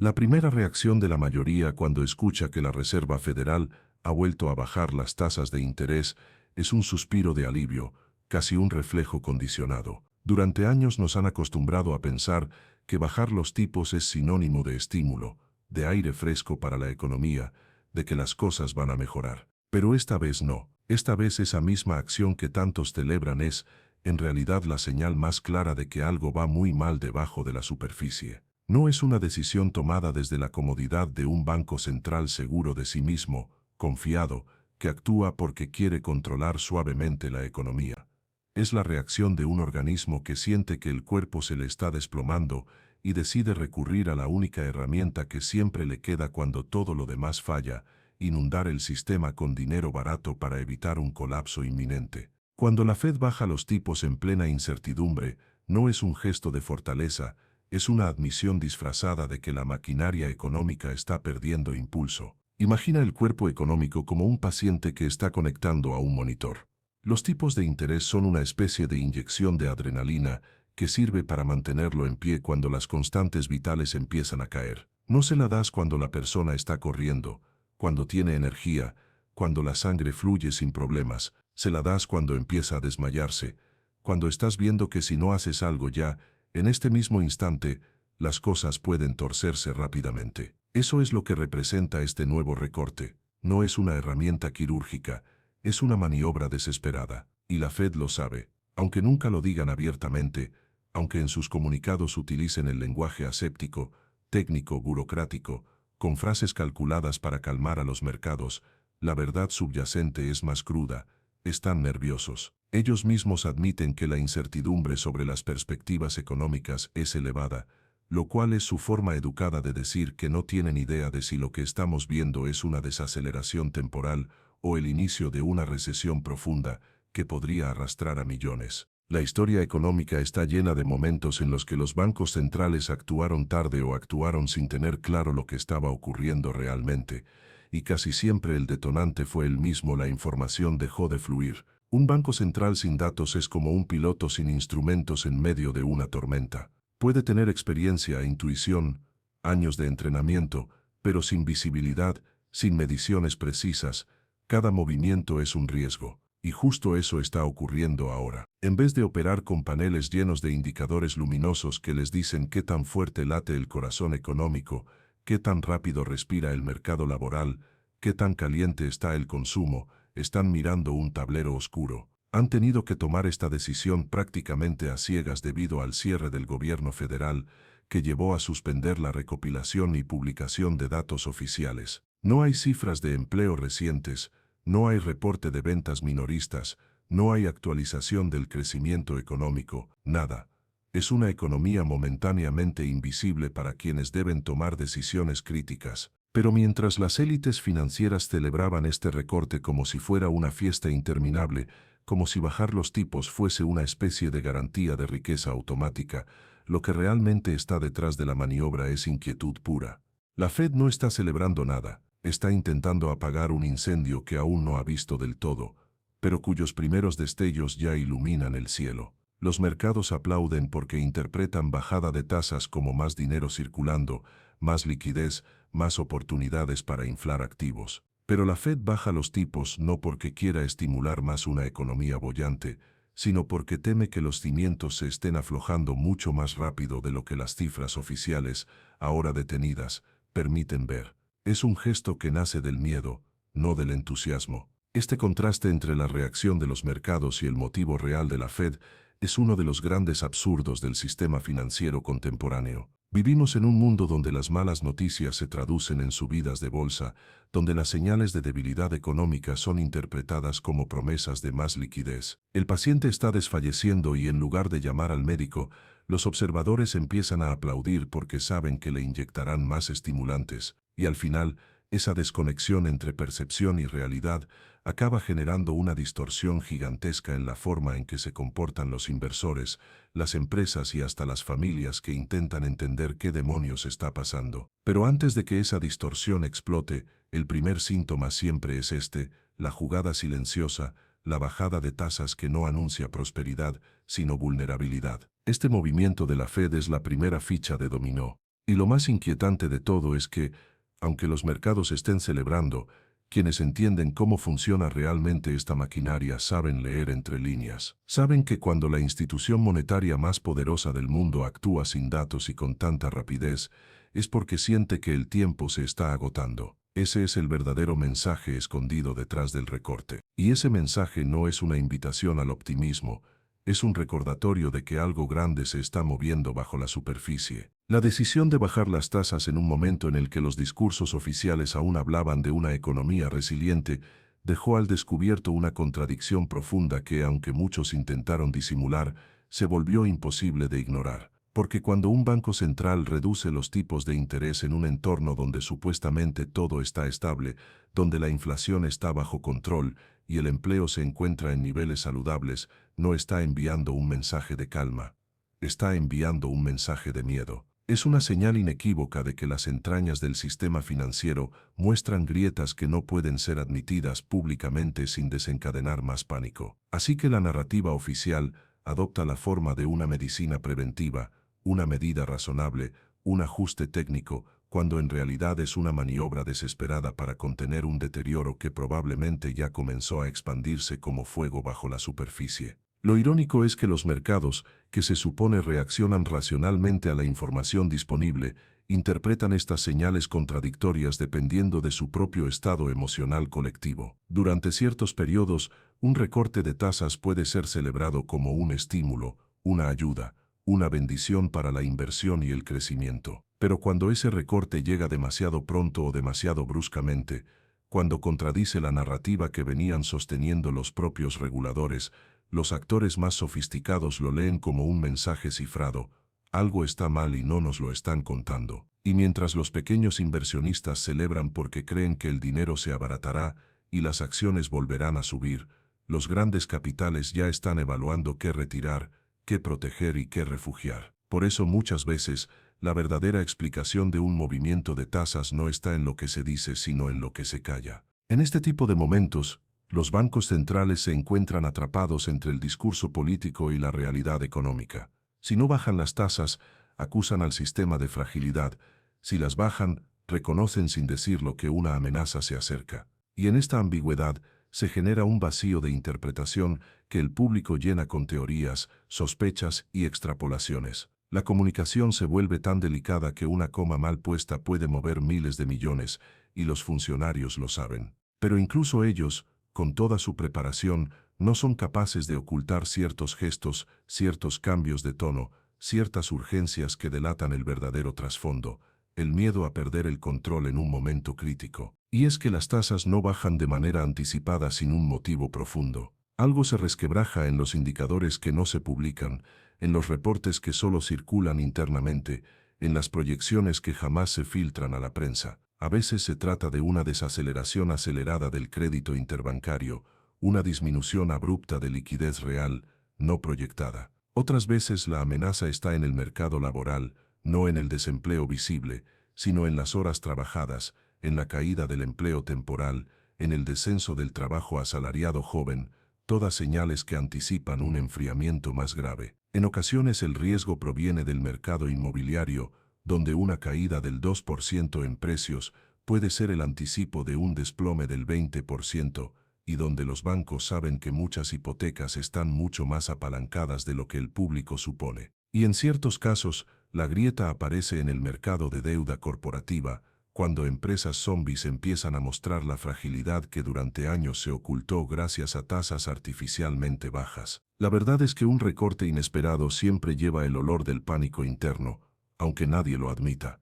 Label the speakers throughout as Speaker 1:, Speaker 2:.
Speaker 1: La primera reacción de la mayoría cuando escucha que la Reserva Federal ha vuelto a bajar las tasas de interés es un suspiro de alivio, casi un reflejo condicionado. Durante años nos han acostumbrado a pensar que bajar los tipos es sinónimo de estímulo, de aire fresco para la economía, de que las cosas van a mejorar. Pero esta vez no. Esta vez esa misma acción que tantos celebran es, en realidad, la señal más clara de que algo va muy mal debajo de la superficie. No es una decisión tomada desde la comodidad de un banco central seguro de sí mismo, confiado, que actúa porque quiere controlar suavemente la economía. Es la reacción de un organismo que siente que el cuerpo se le está desplomando y decide recurrir a la única herramienta que siempre le queda cuando todo lo demás falla: inundar el sistema con dinero barato para evitar un colapso inminente. Cuando la Fed baja los tipos en plena incertidumbre, no es un gesto de fortaleza, es una admisión disfrazada de que la maquinaria económica está perdiendo impulso. Imagina el cuerpo económico como un paciente que está conectando a un monitor. Los tipos de interés son una especie de inyección de adrenalina que sirve para mantenerlo en pie cuando las constantes vitales empiezan a caer. No se la das cuando la persona está corriendo, cuando tiene energía, cuando la sangre fluye sin problemas. Se la das cuando empieza a desmayarse, cuando estás viendo que si no haces algo ya, en este mismo instante, las cosas pueden torcerse rápidamente. Eso es lo que representa este nuevo recorte. No es una herramienta quirúrgica, es una maniobra desesperada. Y la Fed lo sabe, aunque nunca lo digan abiertamente, aunque en sus comunicados utilicen el lenguaje aséptico, técnico, burocrático, con frases calculadas para calmar a los mercados. La verdad subyacente es más cruda. Están nerviosos. Ellos mismos admiten que la incertidumbre sobre las perspectivas económicas es elevada, lo cual es su forma educada de decir que no tienen idea de si lo que estamos viendo es una desaceleración temporal o el inicio de una recesión profunda que podría arrastrar a millones. La historia económica está llena de momentos en los que los bancos centrales actuaron tarde o actuaron sin tener claro lo que estaba ocurriendo realmente, y casi siempre el detonante fue el mismo: la información dejó de fluir. Un banco central sin datos es como un piloto sin instrumentos en medio de una tormenta. Puede tener experiencia e intuición, años de entrenamiento, pero sin visibilidad, sin mediciones precisas, cada movimiento es un riesgo. Y justo eso está ocurriendo ahora. En vez de operar con paneles llenos de indicadores luminosos que les dicen qué tan fuerte late el corazón económico, qué tan rápido respira el mercado laboral, qué tan caliente está el consumo, están mirando un tablero oscuro. Han tenido que tomar esta decisión prácticamente a ciegas debido al cierre del gobierno federal, que llevó a suspender la recopilación y publicación de datos oficiales. No hay cifras de empleo recientes, no hay reporte de ventas minoristas, no hay actualización del crecimiento económico, nada. Es una economía momentáneamente invisible para quienes deben tomar decisiones críticas. Pero mientras las élites financieras celebraban este recorte como si fuera una fiesta interminable, como si bajar los tipos fuese una especie de garantía de riqueza automática, lo que realmente está detrás de la maniobra es inquietud pura. La Fed no está celebrando nada, está intentando apagar un incendio que aún no ha visto del todo, pero cuyos primeros destellos ya iluminan el cielo. Los mercados aplauden porque interpretan bajada de tasas como más dinero circulando, más liquidez, más oportunidades para inflar activos. Pero la Fed baja los tipos no porque quiera estimular más una economía boyante, sino porque teme que los cimientos se estén aflojando mucho más rápido de lo que las cifras oficiales, ahora detenidas, permiten ver. Es un gesto que nace del miedo, no del entusiasmo. Este contraste entre la reacción de los mercados y el motivo real de la Fed es uno de los grandes absurdos del sistema financiero contemporáneo. Vivimos en un mundo donde las malas noticias se traducen en subidas de bolsa, donde las señales de debilidad económica son interpretadas como promesas de más liquidez. El paciente está desfalleciendo y en lugar de llamar al médico, los observadores empiezan a aplaudir porque saben que le inyectarán más estimulantes, y al final, esa desconexión entre percepción y realidad acaba generando una distorsión gigantesca en la forma en que se comportan los inversores, las empresas y hasta las familias que intentan entender qué demonios está pasando. Pero antes de que esa distorsión explote, el primer síntoma siempre es la jugada silenciosa, la bajada de tasas que no anuncia prosperidad, sino vulnerabilidad. Este movimiento de la Fed es la primera ficha de dominó. Y lo más inquietante de todo es que, aunque los mercados estén celebrando, quienes entienden cómo funciona realmente esta maquinaria saben leer entre líneas. Saben que cuando la institución monetaria más poderosa del mundo actúa sin datos y con tanta rapidez, es porque siente que el tiempo se está agotando. Ese es el verdadero mensaje escondido detrás del recorte. Y ese mensaje no es una invitación al optimismo, es un recordatorio de que algo grande se está moviendo bajo la superficie. La decisión de bajar las tasas en un momento en el que los discursos oficiales aún hablaban de una economía resiliente dejó al descubierto una contradicción profunda que, aunque muchos intentaron disimular, se volvió imposible de ignorar. Porque cuando un banco central reduce los tipos de interés en un entorno donde supuestamente todo está estable, donde la inflación está bajo control y el empleo se encuentra en niveles saludables, no está enviando un mensaje de calma, está enviando un mensaje de miedo. Es una señal inequívoca de que las entrañas del sistema financiero muestran grietas que no pueden ser admitidas públicamente sin desencadenar más pánico. Así que la narrativa oficial adopta la forma de una medicina preventiva, una medida razonable, un ajuste técnico, cuando en realidad es una maniobra desesperada para contener un deterioro que probablemente ya comenzó a expandirse como fuego bajo la superficie. Lo irónico es que los mercados, que se supone reaccionan racionalmente a la información disponible, interpretan estas señales contradictorias dependiendo de su propio estado emocional colectivo. Durante ciertos periodos, un recorte de tasas puede ser celebrado como un estímulo, una ayuda, una bendición para la inversión y el crecimiento. Pero cuando ese recorte llega demasiado pronto o demasiado bruscamente, cuando contradice la narrativa que venían sosteniendo los propios reguladores, los actores más sofisticados lo leen como un mensaje cifrado: algo está mal y no nos lo están contando. Y mientras los pequeños inversionistas celebran porque creen que el dinero se abaratará y las acciones volverán a subir, los grandes capitales ya están evaluando qué retirar, qué proteger y qué refugiar. Por eso muchas veces, la verdadera explicación de un movimiento de tasas no está en lo que se dice, sino en lo que se calla. En este tipo de momentos, los bancos centrales se encuentran atrapados entre el discurso político y la realidad económica. Si no bajan las tasas, acusan al sistema de fragilidad. Si las bajan, reconocen sin decirlo que una amenaza se acerca. Y en esta ambigüedad se genera un vacío de interpretación que el público llena con teorías, sospechas y extrapolaciones. La comunicación se vuelve tan delicada que una coma mal puesta puede mover miles de millones, y los funcionarios lo saben. Pero incluso ellos, con toda su preparación, no son capaces de ocultar ciertos gestos, ciertos cambios de tono, ciertas urgencias que delatan el verdadero trasfondo, el miedo a perder el control en un momento crítico. Y es que las tasas no bajan de manera anticipada sin un motivo profundo. Algo se resquebraja en los indicadores que no se publican, en los reportes que solo circulan internamente, en las proyecciones que jamás se filtran a la prensa. A veces se trata de una desaceleración acelerada del crédito interbancario, una disminución abrupta de liquidez real, no proyectada. Otras veces la amenaza está en el mercado laboral, no en el desempleo visible, sino en las horas trabajadas, en la caída del empleo temporal, en el descenso del trabajo asalariado joven, todas señales que anticipan un enfriamiento más grave. En ocasiones el riesgo proviene del mercado inmobiliario, donde una caída del 2% en precios puede ser el anticipo de un desplome del 20%, y donde los bancos saben que muchas hipotecas están mucho más apalancadas de lo que el público supone. Y en ciertos casos, la grieta aparece en el mercado de deuda corporativa, cuando empresas zombies empiezan a mostrar la fragilidad que durante años se ocultó gracias a tasas artificialmente bajas. La verdad es que un recorte inesperado siempre lleva el olor del pánico interno, aunque nadie lo admita.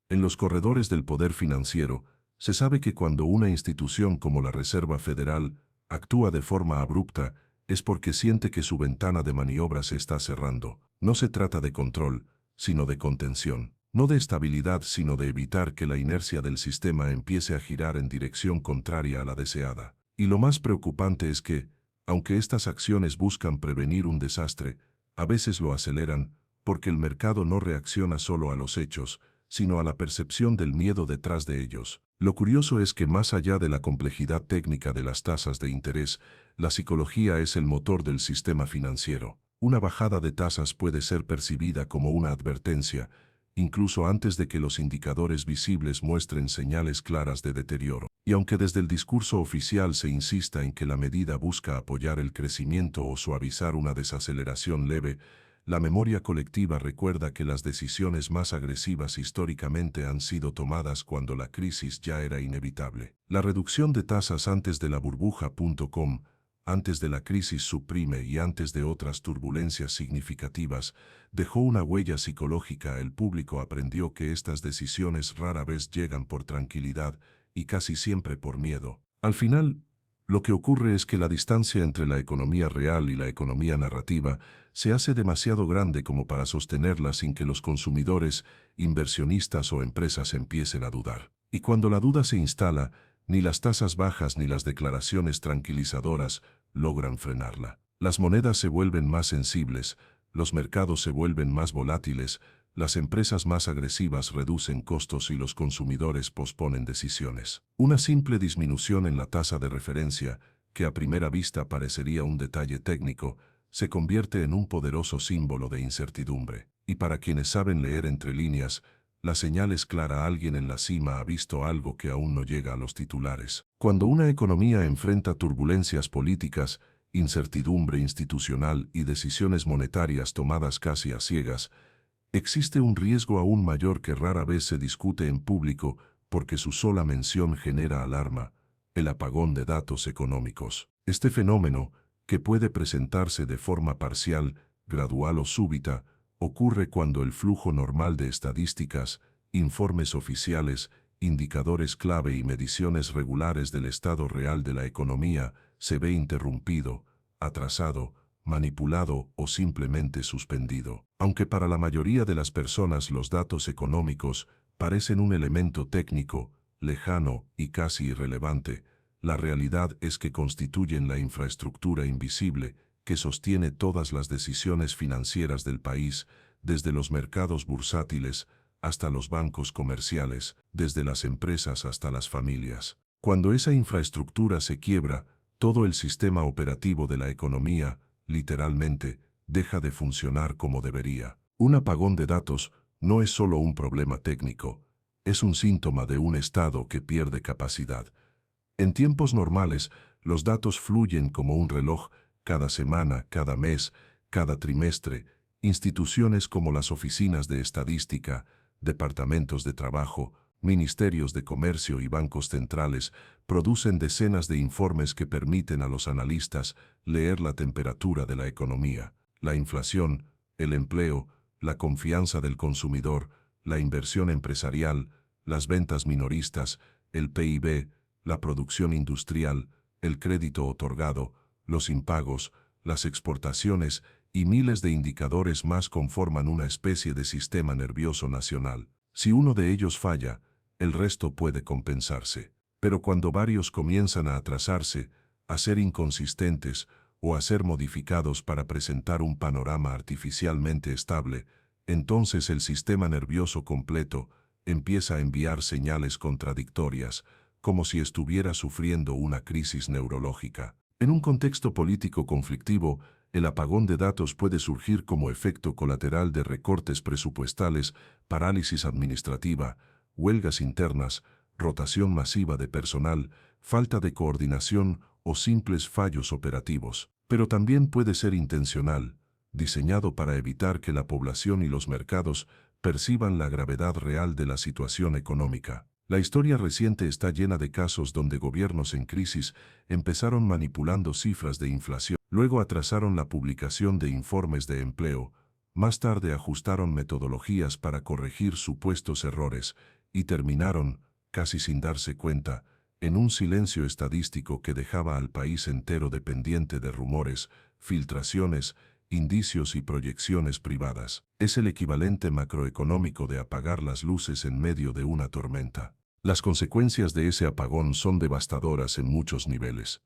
Speaker 1: En los corredores del poder financiero, se sabe que cuando una institución como la Reserva Federal actúa de forma abrupta, es porque siente que su ventana de maniobra se está cerrando. No se trata de control, sino de contención. No de estabilidad, sino de evitar que la inercia del sistema empiece a girar en dirección contraria a la deseada. Y lo más preocupante es que, aunque estas acciones buscan prevenir un desastre, a veces lo aceleran, porque el mercado no reacciona solo a los hechos, sino a la percepción del miedo detrás de ellos. Lo curioso es que más allá de la complejidad técnica de las tasas de interés, la psicología es el motor del sistema financiero. Una bajada de tasas puede ser percibida como una advertencia, incluso antes de que los indicadores visibles muestren señales claras de deterioro. Y aunque desde el discurso oficial se insista en que la medida busca apoyar el crecimiento o suavizar una desaceleración leve, la memoria colectiva recuerda que las decisiones más agresivas históricamente han sido tomadas cuando la crisis ya era inevitable. La reducción de tasas antes de la burbuja.com, antes de la crisis subprime y antes de otras turbulencias significativas, dejó una huella psicológica. El público aprendió que estas decisiones rara vez llegan por tranquilidad y casi siempre por miedo. Al final, lo que ocurre es que la distancia entre la economía real y la economía narrativa se hace demasiado grande como para sostenerla sin que los consumidores, inversionistas o empresas empiecen a dudar. Y cuando la duda se instala, ni las tasas bajas ni las declaraciones tranquilizadoras logran frenarla. Las monedas se vuelven más sensibles, los mercados se vuelven más volátiles, las empresas más agresivas reducen costos y los consumidores posponen decisiones. Una simple disminución en la tasa de referencia, que a primera vista parecería un detalle técnico, se convierte en un poderoso símbolo de incertidumbre. Y para quienes saben leer entre líneas, la señal es clara: alguien en la cima ha visto algo que aún no llega a los titulares. Cuando una economía enfrenta turbulencias políticas, incertidumbre institucional y decisiones monetarias tomadas casi a ciegas, existe un riesgo aún mayor que rara vez se discute en público porque su sola mención genera alarma: el apagón de datos económicos. Este fenómeno, que puede presentarse de forma parcial, gradual o súbita, ocurre cuando el flujo normal de estadísticas, informes oficiales, indicadores clave y mediciones regulares del estado real de la economía se ve interrumpido, atrasado, manipulado o simplemente suspendido. Aunque para la mayoría de las personas los datos económicos parecen un elemento técnico, lejano y casi irrelevante, la realidad es que constituyen la infraestructura invisible que sostiene todas las decisiones financieras del país, desde los mercados bursátiles hasta los bancos comerciales, desde las empresas hasta las familias. Cuando esa infraestructura se quiebra, todo el sistema operativo de la economía, literalmente, deja de funcionar como debería. Un apagón de datos no es solo un problema técnico, es un síntoma de un estado que pierde capacidad. En tiempos normales, los datos fluyen como un reloj: cada semana, cada mes, cada trimestre. Instituciones como las oficinas de estadística, departamentos de trabajo, ministerios de comercio y bancos centrales producen decenas de informes que permiten a los analistas leer la temperatura de la economía, la inflación, el empleo, la confianza del consumidor, la inversión empresarial, las ventas minoristas, el PIB, la producción industrial, el crédito otorgado, los impagos, las exportaciones y miles de indicadores más conforman una especie de sistema nervioso nacional. Si uno de ellos falla, el resto puede compensarse. Pero cuando varios comienzan a atrasarse, a ser inconsistentes o a ser modificados para presentar un panorama artificialmente estable, entonces el sistema nervioso completo empieza a enviar señales contradictorias, como si estuviera sufriendo una crisis neurológica. En un contexto político conflictivo, el apagón de datos puede surgir como efecto colateral de recortes presupuestales, parálisis administrativa, huelgas internas, rotación masiva de personal, falta de coordinación o simples fallos operativos. Pero también puede ser intencional, diseñado para evitar que la población y los mercados perciban la gravedad real de la situación económica. La historia reciente está llena de casos donde gobiernos en crisis empezaron manipulando cifras de inflación, luego atrasaron la publicación de informes de empleo, más tarde ajustaron metodologías para corregir supuestos errores y terminaron, casi sin darse cuenta, en un silencio estadístico que dejaba al país entero dependiente de rumores, filtraciones, indicios y proyecciones privadas. Es el equivalente macroeconómico de apagar las luces en medio de una tormenta. Las consecuencias de ese apagón son devastadoras en muchos niveles.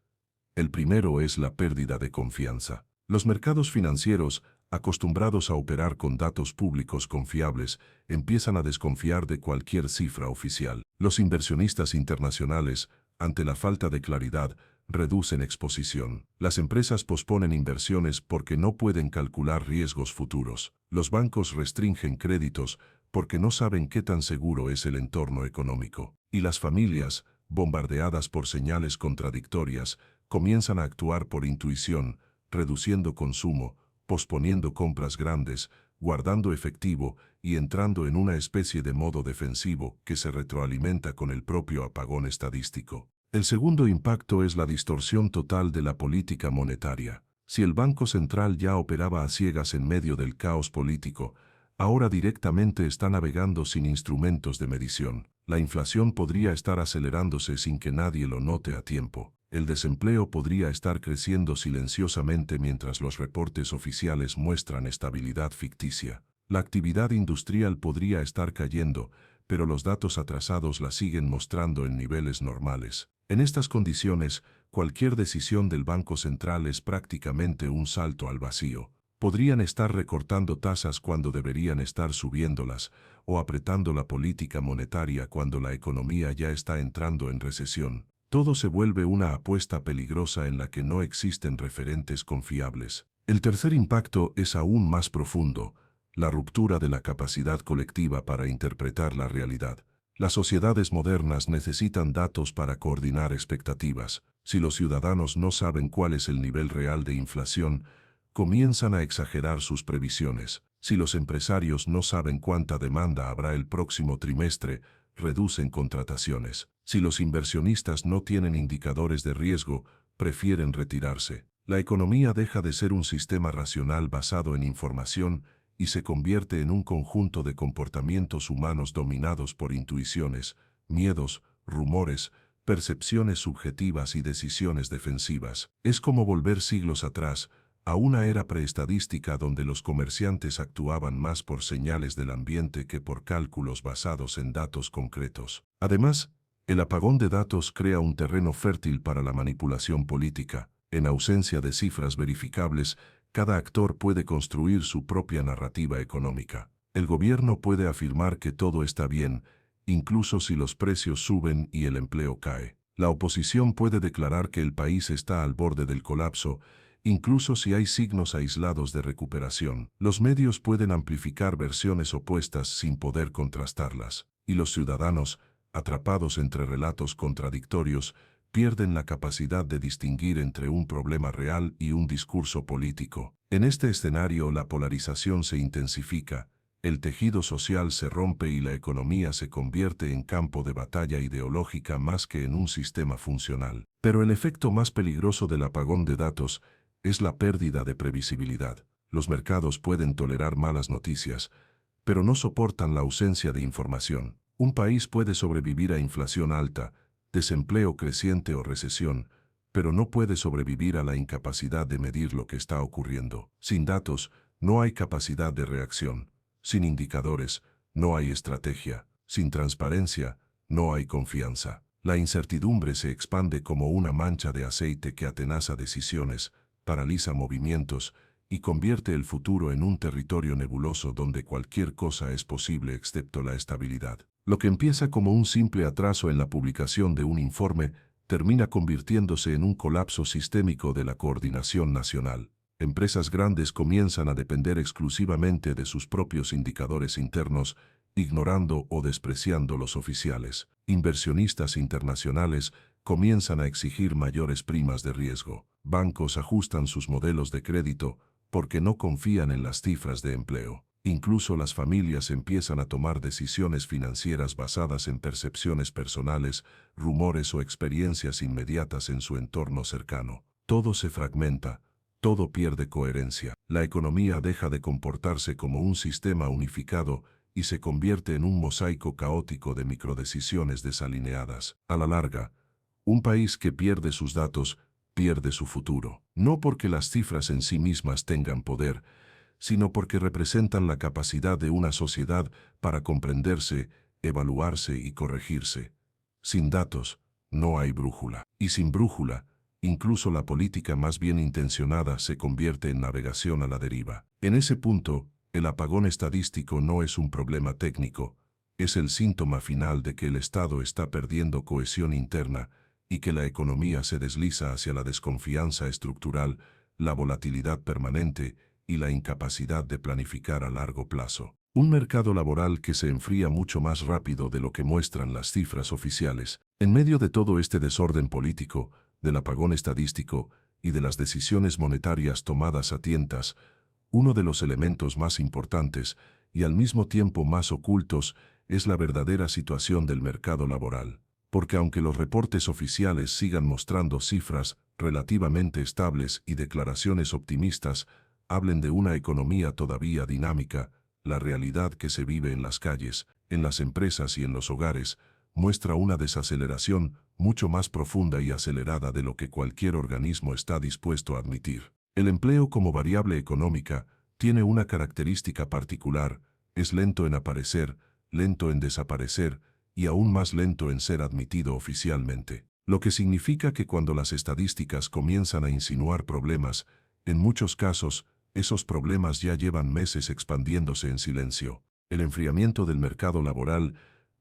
Speaker 1: El primero es la pérdida de confianza. Los mercados financieros, acostumbrados a operar con datos públicos confiables, empiezan a desconfiar de cualquier cifra oficial. Los inversionistas internacionales, ante la falta de claridad, reducen exposición. Las empresas posponen inversiones porque no pueden calcular riesgos futuros. Los bancos restringen créditos porque no saben qué tan seguro es el entorno económico. Y las familias, bombardeadas por señales contradictorias, comienzan a actuar por intuición, reduciendo consumo, posponiendo compras grandes, guardando efectivo y entrando en una especie de modo defensivo que se retroalimenta con el propio apagón estadístico. El segundo impacto es la distorsión total de la política monetaria. Si el Banco Central ya operaba a ciegas en medio del caos político, ahora directamente está navegando sin instrumentos de medición. La inflación podría estar acelerándose sin que nadie lo note a tiempo. El desempleo podría estar creciendo silenciosamente mientras los reportes oficiales muestran estabilidad ficticia. La actividad industrial podría estar cayendo, pero los datos atrasados la siguen mostrando en niveles normales. En estas condiciones, cualquier decisión del Banco Central es prácticamente un salto al vacío. Podrían estar recortando tasas cuando deberían estar subiéndolas, o apretando la política monetaria cuando la economía ya está entrando en recesión. Todo se vuelve una apuesta peligrosa en la que no existen referentes confiables. El tercer impacto es aún más profundo, la ruptura de la capacidad colectiva para interpretar la realidad. Las sociedades modernas necesitan datos para coordinar expectativas. Si los ciudadanos no saben cuál es el nivel real de inflación, comienzan a exagerar sus previsiones. Si los empresarios no saben cuánta demanda habrá el próximo trimestre, reducen contrataciones. Si los inversionistas no tienen indicadores de riesgo, prefieren retirarse. La economía deja de ser un sistema racional basado en información y se convierte en un conjunto de comportamientos humanos dominados por intuiciones, miedos, rumores, percepciones subjetivas y decisiones defensivas. Es como volver siglos atrás, a una era preestadística donde los comerciantes actuaban más por señales del ambiente que por cálculos basados en datos concretos. Además, el apagón de datos crea un terreno fértil para la manipulación política. En ausencia de cifras verificables, cada actor puede construir su propia narrativa económica. El gobierno puede afirmar que todo está bien, incluso si los precios suben y el empleo cae. La oposición puede declarar que el país está al borde del colapso, incluso si hay signos aislados de recuperación. Los medios pueden amplificar versiones opuestas sin poder contrastarlas, y los ciudadanos, atrapados entre relatos contradictorios, pierden la capacidad de distinguir entre un problema real y un discurso político. En este escenario, la polarización se intensifica, el tejido social se rompe y la economía se convierte en campo de batalla ideológica más que en un sistema funcional. Pero el efecto más peligroso del apagón de datos es la pérdida de previsibilidad. Los mercados pueden tolerar malas noticias, pero no soportan la ausencia de información. Un país puede sobrevivir a inflación alta, desempleo creciente o recesión, pero no puede sobrevivir a la incapacidad de medir lo que está ocurriendo. Sin datos, no hay capacidad de reacción. Sin indicadores, no hay estrategia. Sin transparencia, no hay confianza. La incertidumbre se expande como una mancha de aceite que atenaza decisiones, paraliza movimientos y convierte el futuro en un territorio nebuloso donde cualquier cosa es posible excepto la estabilidad. Lo que empieza como un simple atraso en la publicación de un informe termina convirtiéndose en un colapso sistémico de la coordinación nacional. Empresas grandes comienzan a depender exclusivamente de sus propios indicadores internos, ignorando o despreciando los oficiales. Inversionistas internacionales comienzan a exigir mayores primas de riesgo. Bancos ajustan sus modelos de crédito porque no confían en las cifras de empleo. Incluso las familias empiezan a tomar decisiones financieras basadas en percepciones personales, rumores o experiencias inmediatas en su entorno cercano. Todo se fragmenta, todo pierde coherencia. La economía deja de comportarse como un sistema unificado y se convierte en un mosaico caótico de microdecisiones desalineadas. A la larga, un país que pierde sus datos pierde su futuro. No porque las cifras en sí mismas tengan poder, sino porque representan la capacidad de una sociedad para comprenderse, evaluarse y corregirse. Sin datos, no hay brújula. Y sin brújula, incluso la política más bien intencionada se convierte en navegación a la deriva. En ese punto, el apagón estadístico no es un problema técnico, es el síntoma final de que el Estado está perdiendo cohesión interna y que la economía se desliza hacia la desconfianza estructural, la volatilidad permanente y la incapacidad de planificar a largo plazo. Un mercado laboral que se enfría mucho más rápido de lo que muestran las cifras oficiales. En medio de todo este desorden político, del apagón estadístico y de las decisiones monetarias tomadas a tientas, uno de los elementos más importantes y al mismo tiempo más ocultos es la verdadera situación del mercado laboral. Porque aunque los reportes oficiales sigan mostrando cifras relativamente estables y declaraciones optimistas, hablen de una economía todavía dinámica, la realidad que se vive en las calles, en las empresas y en los hogares, muestra una desaceleración mucho más profunda y acelerada de lo que cualquier organismo está dispuesto a admitir. El empleo como variable económica tiene una característica particular: es lento en aparecer, lento en desaparecer y aún más lento en ser admitido oficialmente. Lo que significa que cuando las estadísticas comienzan a insinuar problemas, en muchos casos, esos problemas ya llevan meses expandiéndose en silencio. El enfriamiento del mercado laboral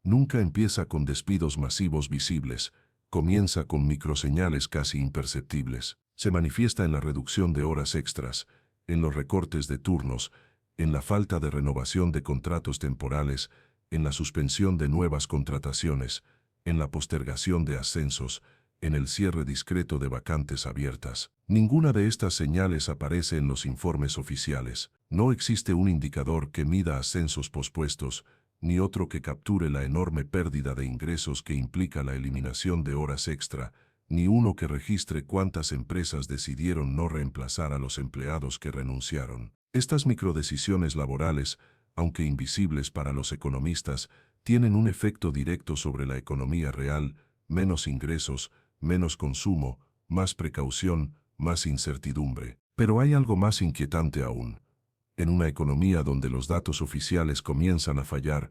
Speaker 1: nunca empieza con despidos masivos visibles, comienza con microseñales casi imperceptibles. Se manifiesta en la reducción de horas extras, en los recortes de turnos, en la falta de renovación de contratos temporales, en la suspensión de nuevas contrataciones, en la postergación de ascensos, en el cierre discreto de vacantes abiertas. Ninguna de estas señales aparece en los informes oficiales. No existe un indicador que mida ascensos pospuestos, ni otro que capture la enorme pérdida de ingresos que implica la eliminación de horas extra, ni uno que registre cuántas empresas decidieron no reemplazar a los empleados que renunciaron. Estas microdecisiones laborales, aunque invisibles para los economistas, tienen un efecto directo sobre la economía real: menos ingresos, menos consumo, más precaución, más incertidumbre. Pero hay algo más inquietante aún. En una economía donde los datos oficiales comienzan a fallar,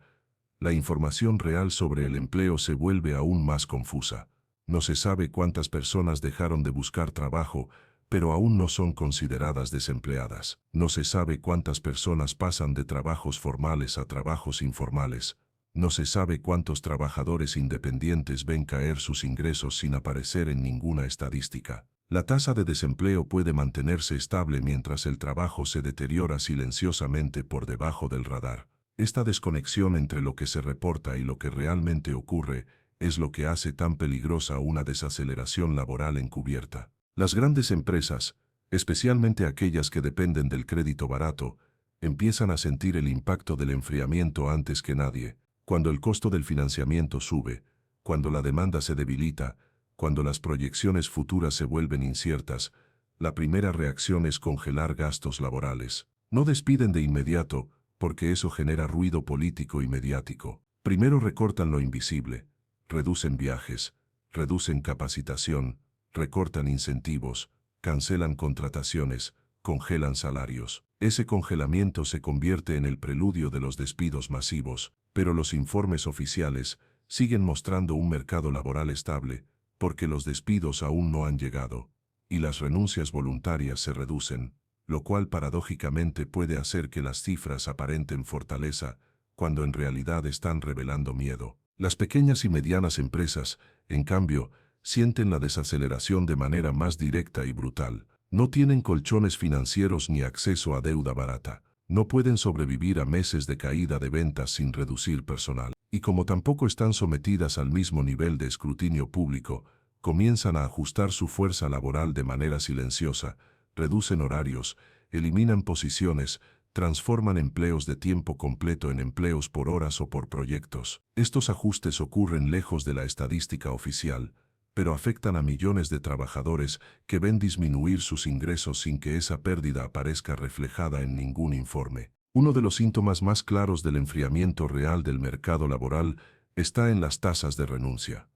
Speaker 1: la información real sobre el empleo se vuelve aún más confusa. No se sabe cuántas personas dejaron de buscar trabajo, pero aún no son consideradas desempleadas. No se sabe cuántas personas pasan de trabajos formales a trabajos informales. No se sabe cuántos trabajadores independientes ven caer sus ingresos sin aparecer en ninguna estadística. La tasa de desempleo puede mantenerse estable mientras el trabajo se deteriora silenciosamente por debajo del radar. Esta desconexión entre lo que se reporta y lo que realmente ocurre es lo que hace tan peligrosa una desaceleración laboral encubierta. Las grandes empresas, especialmente aquellas que dependen del crédito barato, empiezan a sentir el impacto del enfriamiento antes que nadie. Cuando el costo del financiamiento sube, cuando la demanda se debilita, cuando las proyecciones futuras se vuelven inciertas, la primera reacción es congelar gastos laborales. No despiden de inmediato, porque eso genera ruido político y mediático. Primero recortan lo invisible, reducen viajes, reducen capacitación, recortan incentivos, cancelan contrataciones, congelan salarios. Ese congelamiento se convierte en el preludio de los despidos masivos, pero los informes oficiales siguen mostrando un mercado laboral estable, porque los despidos aún no han llegado, y las renuncias voluntarias se reducen, lo cual paradójicamente puede hacer que las cifras aparenten fortaleza, cuando en realidad están revelando miedo. Las pequeñas y medianas empresas, en cambio, sienten la desaceleración de manera más directa y brutal. No tienen colchones financieros ni acceso a deuda barata. No pueden sobrevivir a meses de caída de ventas sin reducir personal. Y como tampoco están sometidas al mismo nivel de escrutinio público, comienzan a ajustar su fuerza laboral de manera silenciosa, reducen horarios, eliminan posiciones, transforman empleos de tiempo completo en empleos por horas o por proyectos. Estos ajustes ocurren lejos de la estadística oficial, pero afectan a millones de trabajadores que ven disminuir sus ingresos sin que esa pérdida aparezca reflejada en ningún informe. Uno de los síntomas más claros del enfriamiento real del mercado laboral está en las tasas de renuncia.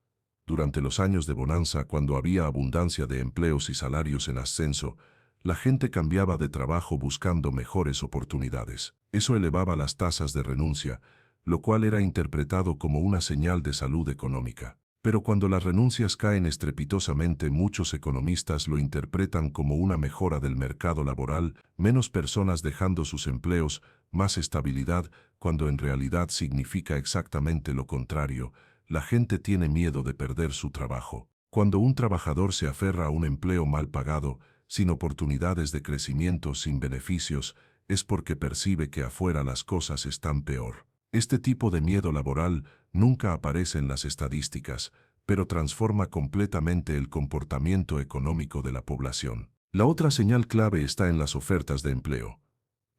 Speaker 1: Durante los años de bonanza, cuando había abundancia de empleos y salarios en ascenso, la gente cambiaba de trabajo buscando mejores oportunidades. Eso elevaba las tasas de renuncia, lo cual era interpretado como una señal de salud económica. Pero cuando las renuncias caen estrepitosamente, muchos economistas lo interpretan como una mejora del mercado laboral: menos personas dejando sus empleos, más estabilidad, cuando en realidad significa exactamente lo contrario. La gente tiene miedo de perder su trabajo. Cuando un trabajador se aferra a un empleo mal pagado, sin oportunidades de crecimiento, sin beneficios, es porque percibe que afuera las cosas están peor. Este tipo de miedo laboral nunca aparece en las estadísticas, pero transforma completamente el comportamiento económico de la población. La otra señal clave está en las ofertas de empleo.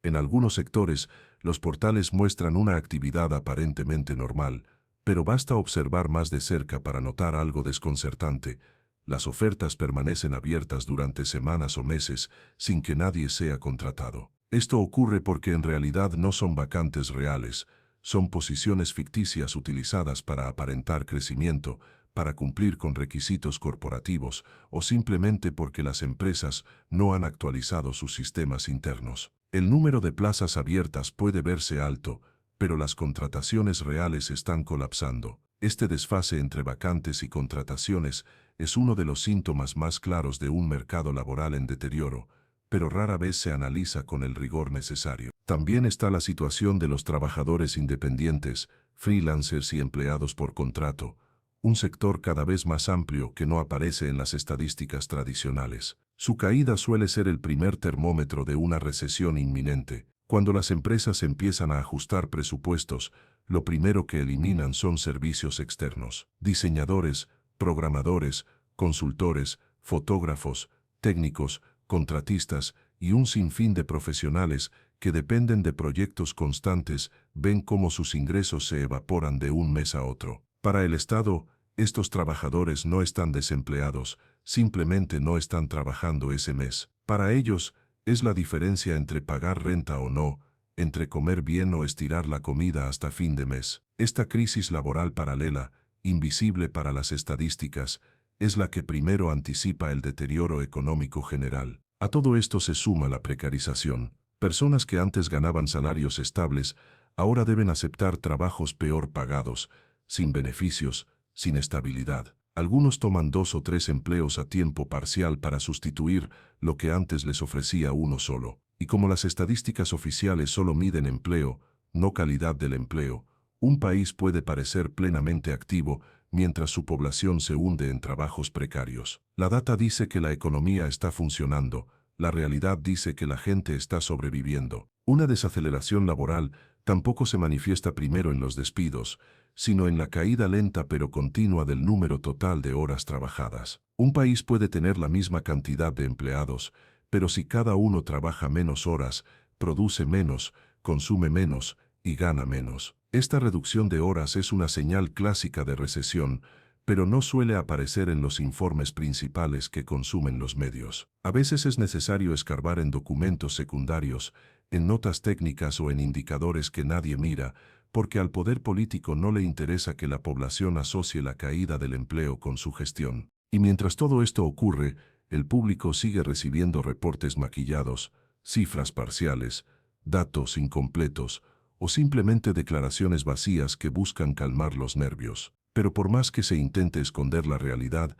Speaker 1: En algunos sectores, los portales muestran una actividad aparentemente normal, pero basta observar más de cerca para notar algo desconcertante. Las ofertas permanecen abiertas durante semanas o meses sin que nadie sea contratado. Esto ocurre porque en realidad no son vacantes reales, son posiciones ficticias utilizadas para aparentar crecimiento, para cumplir con requisitos corporativos o simplemente porque las empresas no han actualizado sus sistemas internos. El número de plazas abiertas puede verse alto, pero las contrataciones reales están colapsando. Este desfase entre vacantes y contrataciones es uno de los síntomas más claros de un mercado laboral en deterioro, pero rara vez se analiza con el rigor necesario. También está la situación de los trabajadores independientes, freelancers y empleados por contrato, un sector cada vez más amplio que no aparece en las estadísticas tradicionales. Su caída suele ser el primer termómetro de una recesión inminente. Cuando las empresas empiezan a ajustar presupuestos, lo primero que eliminan son servicios externos. Diseñadores, programadores, consultores, fotógrafos, técnicos, contratistas y un sinfín de profesionales que dependen de proyectos constantes ven cómo sus ingresos se evaporan de un mes a otro. Para el Estado, estos trabajadores no están desempleados, simplemente no están trabajando ese mes. Para ellos, es la diferencia entre pagar renta o no, entre comer bien o estirar la comida hasta fin de mes. Esta crisis laboral paralela, invisible para las estadísticas, es la que primero anticipa el deterioro económico general. A todo esto se suma la precarización. Personas que antes ganaban salarios estables, ahora deben aceptar trabajos peor pagados, sin beneficios, sin estabilidad. Algunos toman 2 o 3 empleos a tiempo parcial para sustituir lo que antes les ofrecía uno solo. Y como las estadísticas oficiales solo miden empleo, no calidad del empleo, un país puede parecer plenamente activo mientras su población se hunde en trabajos precarios. La data dice que la economía está funcionando, la realidad dice que la gente está sobreviviendo. Una desaceleración laboral tampoco se manifiesta primero en los despidos, sino en la caída lenta pero continua del número total de horas trabajadas. Un país puede tener la misma cantidad de empleados, pero si cada uno trabaja menos horas, produce menos, consume menos y gana menos. Esta reducción de horas es una señal clásica de recesión, pero no suele aparecer en los informes principales que consumen los medios. A veces es necesario escarbar en documentos secundarios, en notas técnicas o en indicadores que nadie mira, porque al poder político no le interesa que la población asocie la caída del empleo con su gestión. Y mientras todo esto ocurre, el público sigue recibiendo reportes maquillados, cifras parciales, datos incompletos o simplemente declaraciones vacías que buscan calmar los nervios. Pero por más que se intente esconder la realidad,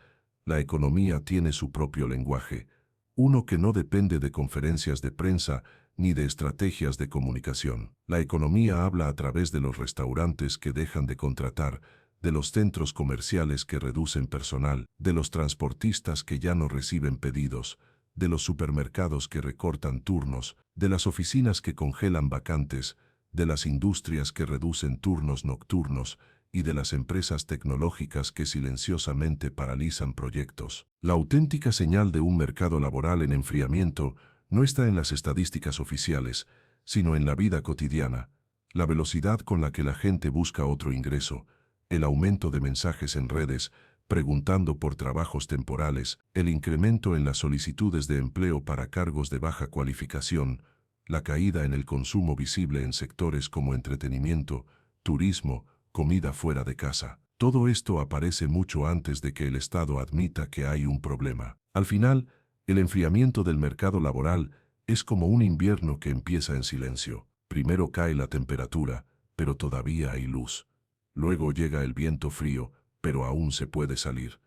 Speaker 1: la economía tiene su propio lenguaje, uno que no depende de conferencias de prensa ni de estrategias de comunicación. La economía habla a través de los restaurantes que dejan de contratar, de los centros comerciales que reducen personal, de los transportistas que ya no reciben pedidos, de los supermercados que recortan turnos, de las oficinas que congelan vacantes, de las industrias que reducen turnos nocturnos y de las empresas tecnológicas que silenciosamente paralizan proyectos. La auténtica señal de un mercado laboral en enfriamiento no está en las estadísticas oficiales, sino en la vida cotidiana, la velocidad con la que la gente busca otro ingreso, el aumento de mensajes en redes, preguntando por trabajos temporales, el incremento en las solicitudes de empleo para cargos de baja cualificación, la caída en el consumo visible en sectores como entretenimiento, turismo, comida fuera de casa. Todo esto aparece mucho antes de que el Estado admita que hay un problema. Al final, el enfriamiento del mercado laboral es como un invierno que empieza en silencio. Primero cae la temperatura, pero todavía hay luz. Luego llega el viento frío, pero aún se puede salir.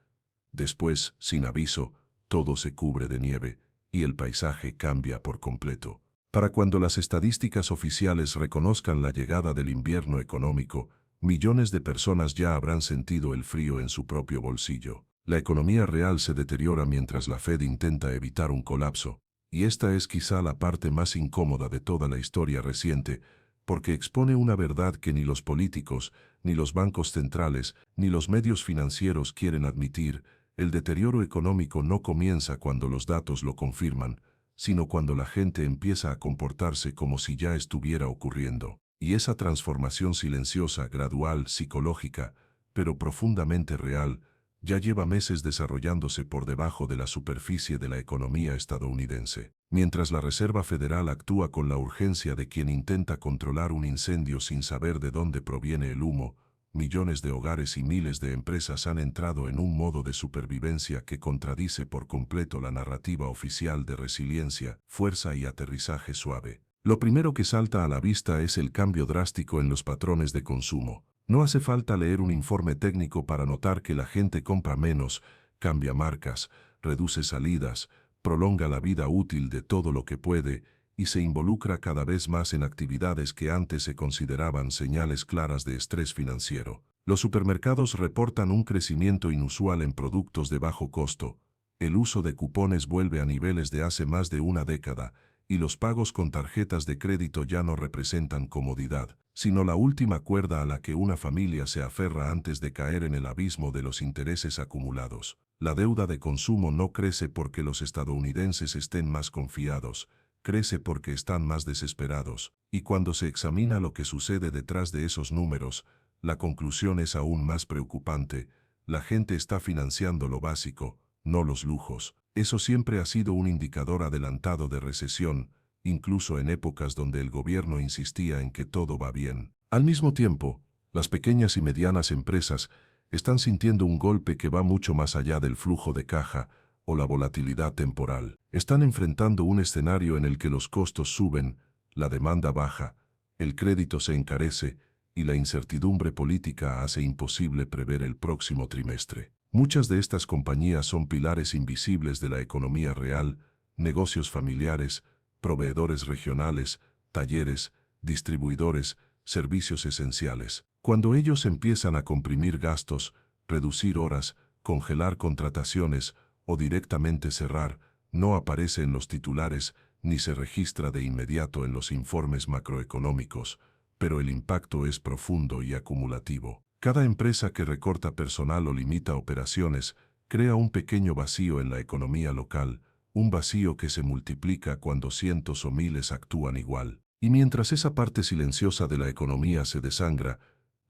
Speaker 1: Después, sin aviso, todo se cubre de nieve y el paisaje cambia por completo. Para cuando las estadísticas oficiales reconozcan la llegada del invierno económico, millones de personas ya habrán sentido el frío en su propio bolsillo. La economía real se deteriora mientras la Fed intenta evitar un colapso, Y esta es quizá la parte más incómoda de toda la historia reciente, porque expone una verdad que ni los políticos, ni los bancos centrales, ni los medios financieros quieren admitir: el deterioro económico no comienza cuando los datos lo confirman, sino cuando la gente empieza a comportarse como si ya estuviera ocurriendo. Y esa transformación silenciosa, gradual, psicológica, pero profundamente real, ya lleva meses desarrollándose por debajo de la superficie de la economía estadounidense. Mientras la Reserva Federal actúa con la urgencia de quien intenta controlar un incendio sin saber de dónde proviene el humo, millones de hogares y miles de empresas han entrado en un modo de supervivencia que contradice por completo la narrativa oficial de resiliencia, fuerza y aterrizaje suave. Lo primero que salta a la vista es el cambio drástico en los patrones de consumo. No hace falta leer un informe técnico para notar que la gente compra menos, cambia marcas, reduce salidas, prolonga la vida útil de todo lo que puede y se involucra cada vez más en actividades que antes se consideraban señales claras de estrés financiero. Los supermercados reportan un crecimiento inusual en productos de bajo costo. El uso de cupones vuelve a niveles de hace más de una década, y los pagos con tarjetas de crédito ya no representan comodidad, sino la última cuerda a la que una familia se aferra antes de caer en el abismo de los intereses acumulados. La deuda de consumo no crece porque los estadounidenses estén más confiados, crece porque están más desesperados, y cuando se examina lo que sucede detrás de esos números, la conclusión es aún más preocupante: la gente está financiando lo básico, no los lujos. Eso siempre ha sido un indicador adelantado de recesión, incluso en épocas donde el gobierno insistía en que todo va bien. Al mismo tiempo, las pequeñas y medianas empresas están sintiendo un golpe que va mucho más allá del flujo de caja o la volatilidad temporal. Están enfrentando un escenario en el que los costos suben, la demanda baja, el crédito se encarece y la incertidumbre política hace imposible prever el próximo trimestre. Muchas de estas compañías son pilares invisibles de la economía real: negocios familiares, proveedores regionales, talleres, distribuidores, servicios esenciales. Cuando ellos empiezan a comprimir gastos, reducir horas, congelar contrataciones o directamente cerrar, no aparece en los titulares ni se registra de inmediato en los informes macroeconómicos, pero el impacto es profundo y acumulativo. Cada empresa que recorta personal o limita operaciones crea un pequeño vacío en la economía local, un vacío que se multiplica cuando cientos o miles actúan igual. Y mientras esa parte silenciosa de la economía se desangra,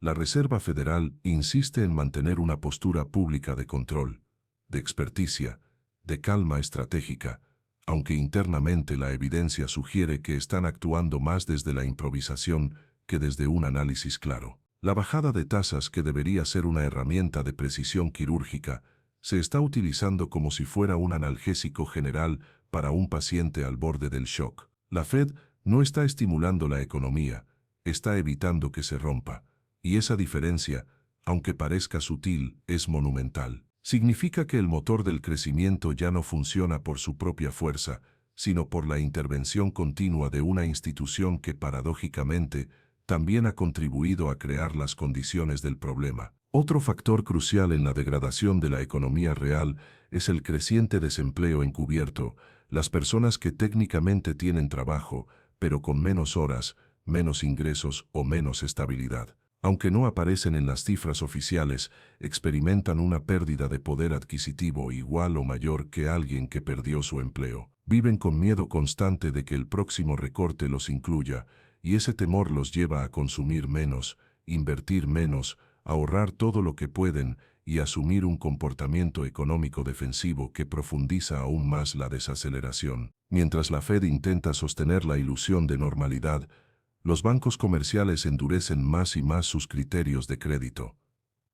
Speaker 1: la Reserva Federal insiste en mantener una postura pública de control, de experticia, de calma estratégica, aunque internamente la evidencia sugiere que están actuando más desde la improvisación que desde un análisis claro. La bajada de tasas, que debería ser una herramienta de precisión quirúrgica, se está utilizando como si fuera un analgésico general para un paciente al borde del shock. La Fed no está estimulando la economía, está evitando que se rompa. Y esa diferencia, aunque parezca sutil, es monumental. Significa que el motor del crecimiento ya no funciona por su propia fuerza, sino por la intervención continua de una institución que, paradójicamente, también ha contribuido a crear las condiciones del problema. Otro factor crucial en la degradación de la economía real es el creciente desempleo encubierto: las personas que técnicamente tienen trabajo, pero con menos horas, menos ingresos o menos estabilidad. Aunque no aparecen en las cifras oficiales, experimentan una pérdida de poder adquisitivo igual o mayor que alguien que perdió su empleo. Viven con miedo constante de que el próximo recorte los incluya, y ese temor los lleva a consumir menos, invertir menos, ahorrar todo lo que pueden y asumir un comportamiento económico defensivo que profundiza aún más la desaceleración. Mientras la Fed intenta sostener la ilusión de normalidad, los bancos comerciales endurecen más y más sus criterios de crédito.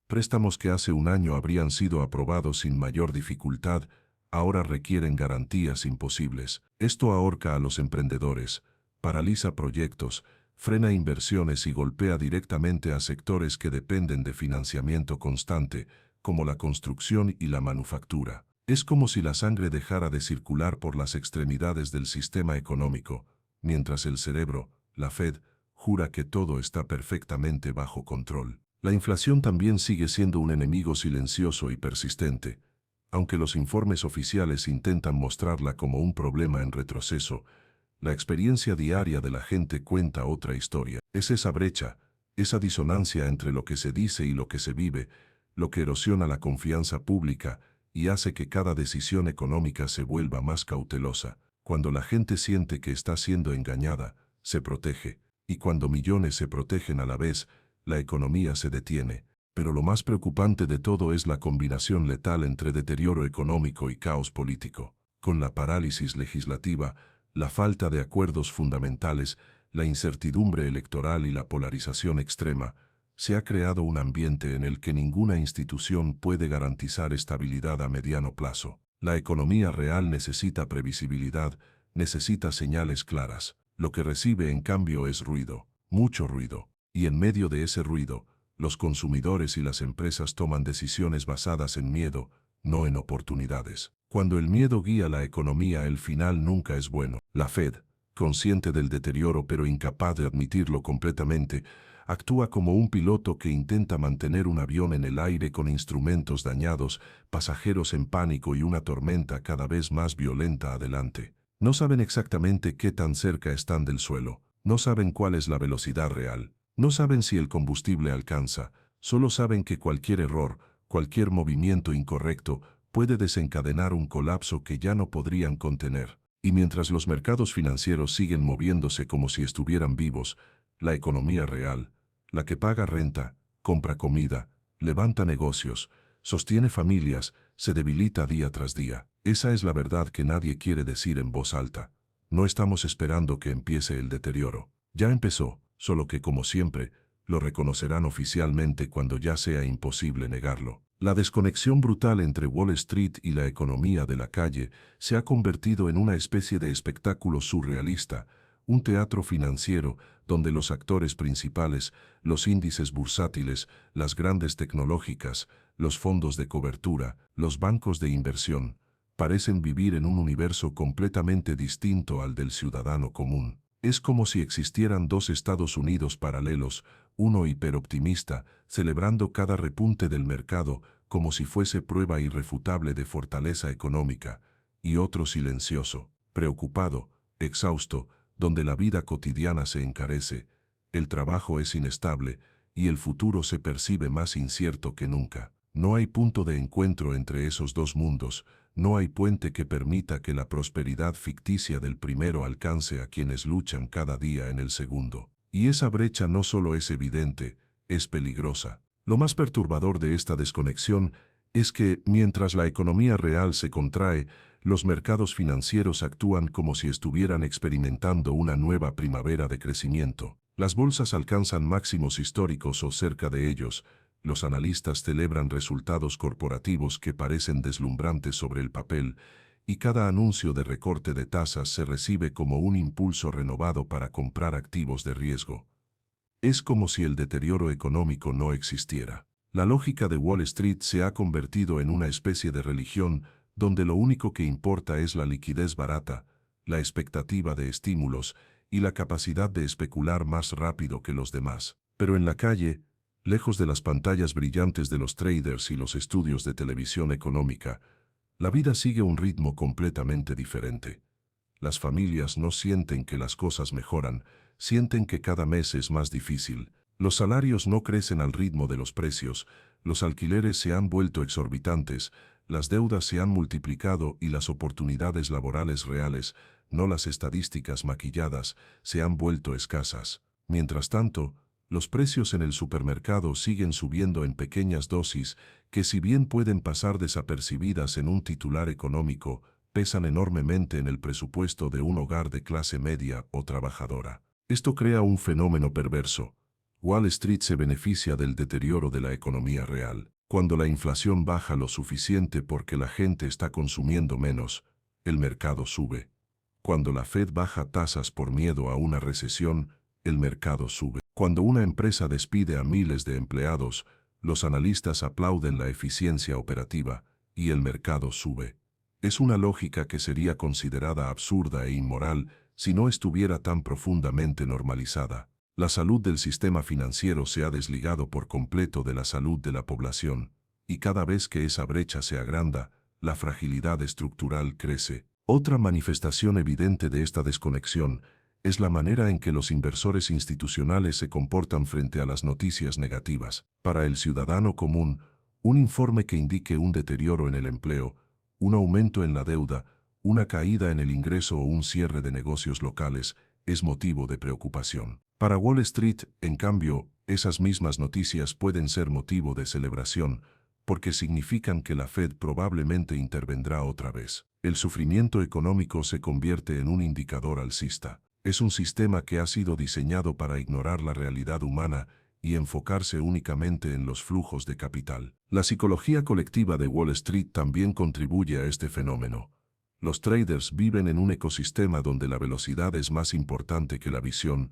Speaker 1: Préstamos que hace un año habrían sido aprobados sin mayor dificultad, ahora requieren garantías imposibles. Esto ahorca a los emprendedores, paraliza proyectos, frena inversiones y golpea directamente a sectores que dependen de financiamiento constante, como la construcción y la manufactura. Es como si la sangre dejara de circular por las extremidades del sistema económico, mientras el cerebro, la Fed, jura que todo está perfectamente bajo control. La inflación también sigue siendo un enemigo silencioso y persistente. Aunque los informes oficiales intentan mostrarla como un problema en retroceso, la experiencia diaria de la gente cuenta otra historia. Es esa brecha, esa disonancia entre lo que se dice y lo que se vive, lo que erosiona la confianza pública y hace que cada decisión económica se vuelva más cautelosa. Cuando la gente siente que está siendo engañada, se protege, y cuando millones se protegen a la vez, la economía se detiene. Pero lo más preocupante de todo es la combinación letal entre deterioro económico y caos político. Con la parálisis legislativa, la falta de acuerdos fundamentales, la incertidumbre electoral y la polarización extrema, se ha creado un ambiente en el que ninguna institución puede garantizar estabilidad a mediano plazo. La economía real necesita previsibilidad, necesita señales claras. Lo que recibe, en cambio, es ruido, mucho ruido. Y en medio de ese ruido, los consumidores y las empresas toman decisiones basadas en miedo, no en oportunidades. Cuando el miedo guía la economía, el final nunca es bueno. La Fed, consciente del deterioro pero incapaz de admitirlo completamente, actúa como un piloto que intenta mantener un avión en el aire con instrumentos dañados, pasajeros en pánico y una tormenta cada vez más violenta adelante. No saben exactamente qué tan cerca están del suelo, no saben cuál es la velocidad real, no saben si el combustible alcanza, solo saben que cualquier error, cualquier movimiento incorrecto, puede desencadenar un colapso que ya no podrían contener. Y mientras los mercados financieros siguen moviéndose como si estuvieran vivos, la economía real, la que paga renta, compra comida, levanta negocios, sostiene familias, se debilita día tras día. Esa es la verdad que nadie quiere decir en voz alta. No estamos esperando que empiece el deterioro. Ya empezó, solo que como siempre, lo reconocerán oficialmente cuando ya sea imposible negarlo. La desconexión brutal entre Wall Street y la economía de la calle se ha convertido en una especie de espectáculo surrealista, un teatro financiero donde los actores principales, los índices bursátiles, las grandes tecnológicas, los fondos de cobertura, los bancos de inversión, parecen vivir en un universo completamente distinto al del ciudadano común. Es como si existieran dos Estados Unidos paralelos, uno hiperoptimista, celebrando cada repunte del mercado como si fuese prueba irrefutable de fortaleza económica, y otro silencioso, preocupado, exhausto, donde la vida cotidiana se encarece, el trabajo es inestable y el futuro se percibe más incierto que nunca. No hay punto de encuentro entre esos dos mundos, no hay puente que permita que la prosperidad ficticia del primero alcance a quienes luchan cada día en el segundo. Y esa brecha no solo es evidente, es peligrosa. Lo más perturbador de esta desconexión es que, mientras la economía real se contrae, los mercados financieros actúan como si estuvieran experimentando una nueva primavera de crecimiento. Las bolsas alcanzan máximos históricos o cerca de ellos. Los analistas celebran resultados corporativos que parecen deslumbrantes sobre el papel, y cada anuncio de recorte de tasas se recibe como un impulso renovado para comprar activos de riesgo. Es como si el deterioro económico no existiera. La lógica de Wall Street se ha convertido en una especie de religión donde lo único que importa es la liquidez barata, la expectativa de estímulos y la capacidad de especular más rápido que los demás. Pero en la calle, lejos de las pantallas brillantes de los traders y los estudios de televisión económica, la vida sigue un ritmo completamente diferente. Las familias no sienten que las cosas mejoran, sienten que cada mes es más difícil. Los salarios no crecen al ritmo de los precios, los alquileres se han vuelto exorbitantes, las deudas se han multiplicado y las oportunidades laborales reales, no las estadísticas maquilladas, se han vuelto escasas. Mientras tanto, los precios en el supermercado siguen subiendo en pequeñas dosis que, si bien pueden pasar desapercibidas en un titular económico, pesan enormemente en el presupuesto de un hogar de clase media o trabajadora. Esto crea un fenómeno perverso. Wall Street se beneficia del deterioro de la economía real. Cuando la inflación baja lo suficiente porque la gente está consumiendo menos, el mercado sube. Cuando la Fed baja tasas por miedo a una recesión, el mercado sube. Cuando una empresa despide a miles de empleados, los analistas aplauden la eficiencia operativa y el mercado sube. Es una lógica que sería considerada absurda e inmoral si no estuviera tan profundamente normalizada. La salud del sistema financiero se ha desligado por completo de la salud de la población, y cada vez que esa brecha se agranda, la fragilidad estructural crece. Otra manifestación evidente de esta desconexión es la manera en que los inversores institucionales se comportan frente a las noticias negativas. Para el ciudadano común, un informe que indique un deterioro en el empleo, un aumento en la deuda, una caída en el ingreso o un cierre de negocios locales es motivo de preocupación. Para Wall Street, en cambio, esas mismas noticias pueden ser motivo de celebración, porque significan que la Fed probablemente intervendrá otra vez. El sufrimiento económico se convierte en un indicador alcista. Es un sistema que ha sido diseñado para ignorar la realidad humana y enfocarse únicamente en los flujos de capital. La psicología colectiva de Wall Street también contribuye a este fenómeno. Los traders viven en un ecosistema donde la velocidad es más importante que la visión,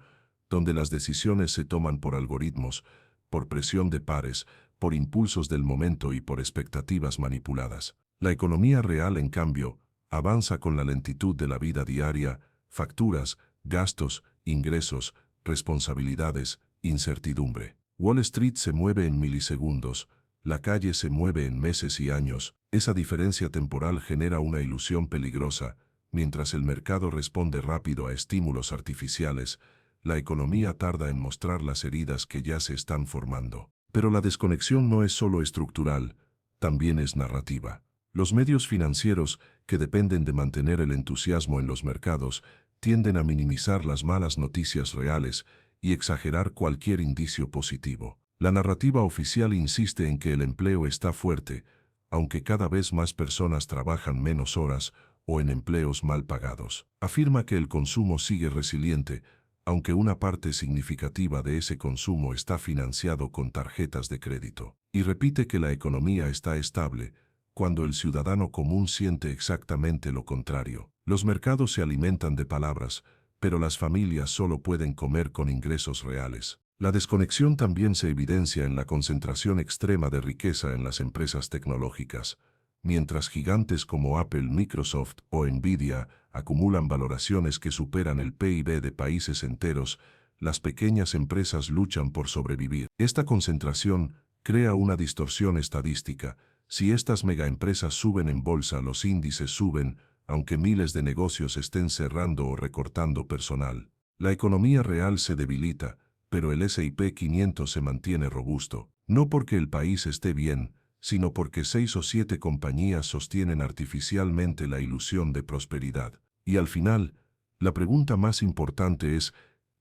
Speaker 1: donde las decisiones se toman por algoritmos, por presión de pares, por impulsos del momento y por expectativas manipuladas. La economía real, en cambio, avanza con la lentitud de la vida diaria, facturas, gastos, ingresos, responsabilidades, incertidumbre. Wall Street se mueve en milisegundos, la calle se mueve en meses y años. Esa diferencia temporal genera una ilusión peligrosa. Mientras el mercado responde rápido a estímulos artificiales, la economía tarda en mostrar las heridas que ya se están formando. Pero la desconexión no es solo estructural, también es narrativa. Los medios financieros, que dependen de mantener el entusiasmo en los mercados, tienden a minimizar las malas noticias reales y exagerar cualquier indicio positivo. La narrativa oficial insiste en que el empleo está fuerte, aunque cada vez más personas trabajan menos horas o en empleos mal pagados. Afirma que el consumo sigue resiliente, aunque una parte significativa de ese consumo está financiado con tarjetas de crédito. Y repite que la economía está estable, cuando el ciudadano común siente exactamente lo contrario. Los mercados se alimentan de palabras, pero las familias solo pueden comer con ingresos reales. La desconexión también se evidencia en la concentración extrema de riqueza en las empresas tecnológicas. Mientras gigantes como Apple, Microsoft o Nvidia acumulan valoraciones que superan el PIB de países enteros, las pequeñas empresas luchan por sobrevivir. Esta concentración crea una distorsión estadística. Si estas megaempresas suben en bolsa, los índices suben, aunque miles de negocios estén cerrando o recortando personal. La economía real se debilita, pero el S&P 500 se mantiene robusto, no porque el país esté bien, sino porque 6 o 7 compañías sostienen artificialmente la ilusión de prosperidad. Y al final, la pregunta más importante es,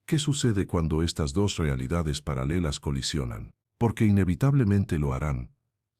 Speaker 1: ¿qué sucede cuando estas dos realidades paralelas colisionan? Porque inevitablemente lo harán.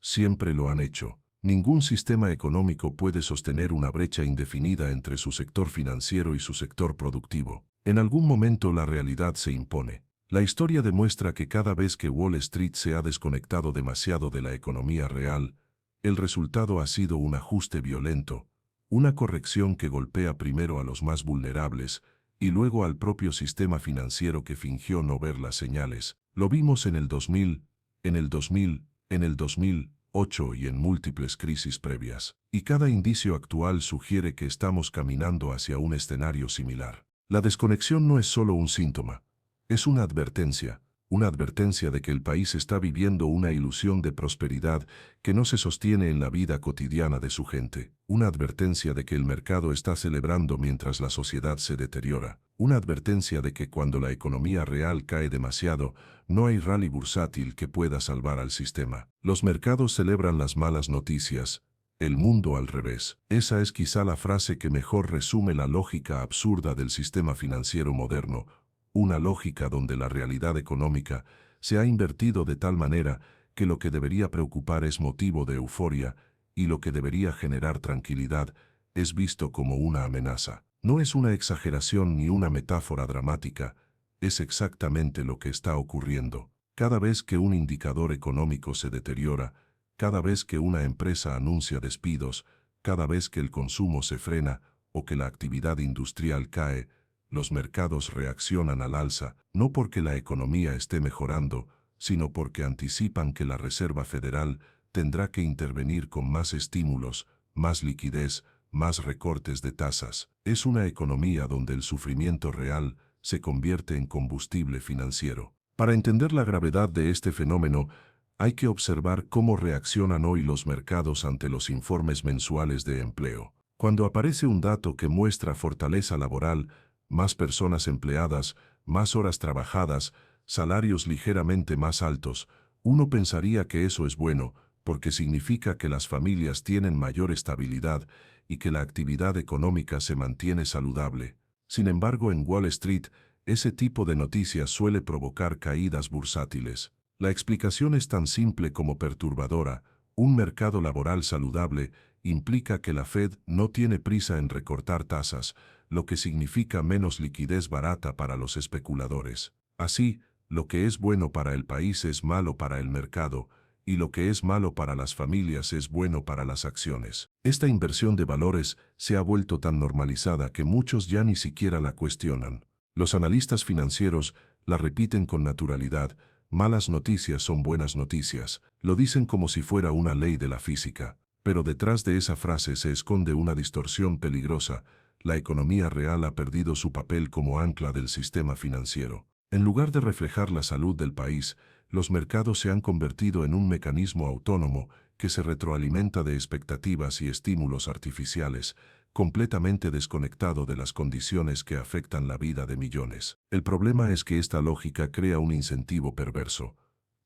Speaker 1: Siempre lo han hecho. Ningún sistema económico puede sostener una brecha indefinida entre su sector financiero y su sector productivo. En algún momento la realidad se impone. La historia demuestra que cada vez que Wall Street se ha desconectado demasiado de la economía real, el resultado ha sido un ajuste violento, una corrección que golpea primero a los más vulnerables y luego al propio sistema financiero que fingió no ver las señales. Lo vimos en el 2000, en el 2008 y en múltiples crisis previas. Y cada indicio actual sugiere que estamos caminando hacia un escenario similar. La desconexión no es solo un síntoma. Es una advertencia de que el país está viviendo una ilusión de prosperidad que no se sostiene en la vida cotidiana de su gente. Una advertencia de que el mercado está celebrando mientras la sociedad se deteriora. Una advertencia de que cuando la economía real cae demasiado, no hay rally bursátil que pueda salvar al sistema. Los mercados celebran las malas noticias, el mundo al revés. Esa es quizá la frase que mejor resume la lógica absurda del sistema financiero moderno. Una lógica donde la realidad económica se ha invertido de tal manera que lo que debería preocupar es motivo de euforia y lo que debería generar tranquilidad es visto como una amenaza. No es una exageración ni una metáfora dramática, es exactamente lo que está ocurriendo. Cada vez que un indicador económico se deteriora, cada vez que una empresa anuncia despidos, cada vez que el consumo se frena o que la actividad industrial cae, los mercados reaccionan al alza, no porque la economía esté mejorando, sino porque anticipan que la Reserva Federal tendrá que intervenir con más estímulos, más liquidez, más recortes de tasas. Es una economía donde el sufrimiento real se convierte en combustible financiero. Para entender la gravedad de este fenómeno, Hay que observar cómo reaccionan hoy los mercados ante los informes mensuales de empleo. Cuando aparece un dato que muestra fortaleza laboral, más personas empleadas, más horas trabajadas, salarios ligeramente más altos, uno pensaría que eso es bueno, porque significa que las familias tienen mayor estabilidad y que la actividad económica se mantiene saludable. Sin embargo, en Wall Street, ese tipo de noticias suele provocar caídas bursátiles. La explicación es tan simple como perturbadora. Un mercado laboral saludable implica que la Fed no tiene prisa en recortar tasas, lo que significa menos liquidez barata para los especuladores. Así, lo que es bueno para el país es malo para el mercado, y lo que es malo para las familias es bueno para las acciones. Esta inversión de valores se ha vuelto tan normalizada que muchos ya ni siquiera la cuestionan. Los analistas financieros la repiten con naturalidad: malas noticias son buenas noticias. Lo dicen como si fuera una ley de la física. Pero detrás de esa frase se esconde una distorsión peligrosa. La economía real ha perdido su papel como ancla del sistema financiero. En lugar de reflejar la salud del país, los mercados se han convertido en un mecanismo autónomo que se retroalimenta de expectativas y estímulos artificiales, completamente desconectado de las condiciones que afectan la vida de millones. El problema es que esta lógica crea un incentivo perverso.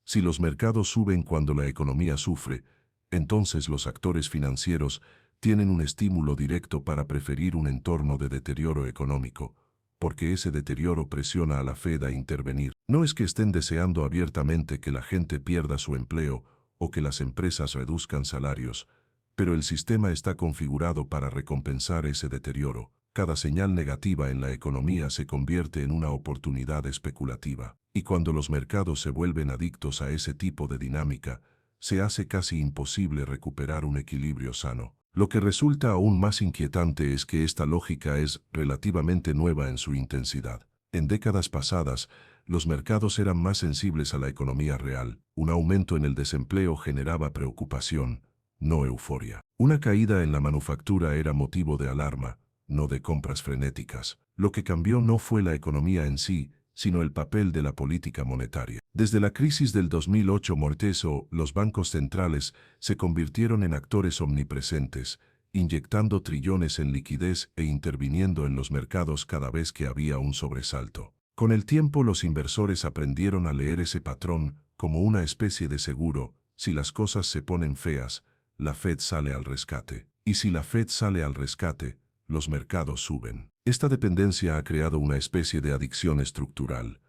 Speaker 1: Si los mercados suben cuando la economía sufre, entonces los actores financieros tienen un estímulo directo para preferir un entorno de deterioro económico, porque ese deterioro presiona a la Fed a intervenir. No es que estén deseando abiertamente que la gente pierda su empleo o que las empresas reduzcan salarios, pero el sistema está configurado para recompensar ese deterioro. Cada señal negativa en la economía se convierte en una oportunidad especulativa, y cuando los mercados se vuelven adictos a ese tipo de dinámica, se hace casi imposible recuperar un equilibrio sano. Lo que resulta aún más inquietante es que esta lógica es relativamente nueva en su intensidad. En décadas pasadas, los mercados eran más sensibles a la economía real. Un aumento en el desempleo generaba preocupación, no euforia. Una caída en la manufactura era motivo de alarma, no de compras frenéticas. Lo que cambió no fue la economía en sí, sino el papel de la política monetaria. Desde la crisis del 2008 Morteso, los bancos centrales se convirtieron en actores omnipresentes, inyectando trillones en liquidez e interviniendo en los mercados cada vez que había un sobresalto. Con el tiempo los inversores aprendieron a leer ese patrón como una especie de seguro: si las cosas se ponen feas, la Fed sale al rescate. Y si la Fed sale al rescate, los mercados suben. Esta dependencia ha creado una especie de adicción estructural.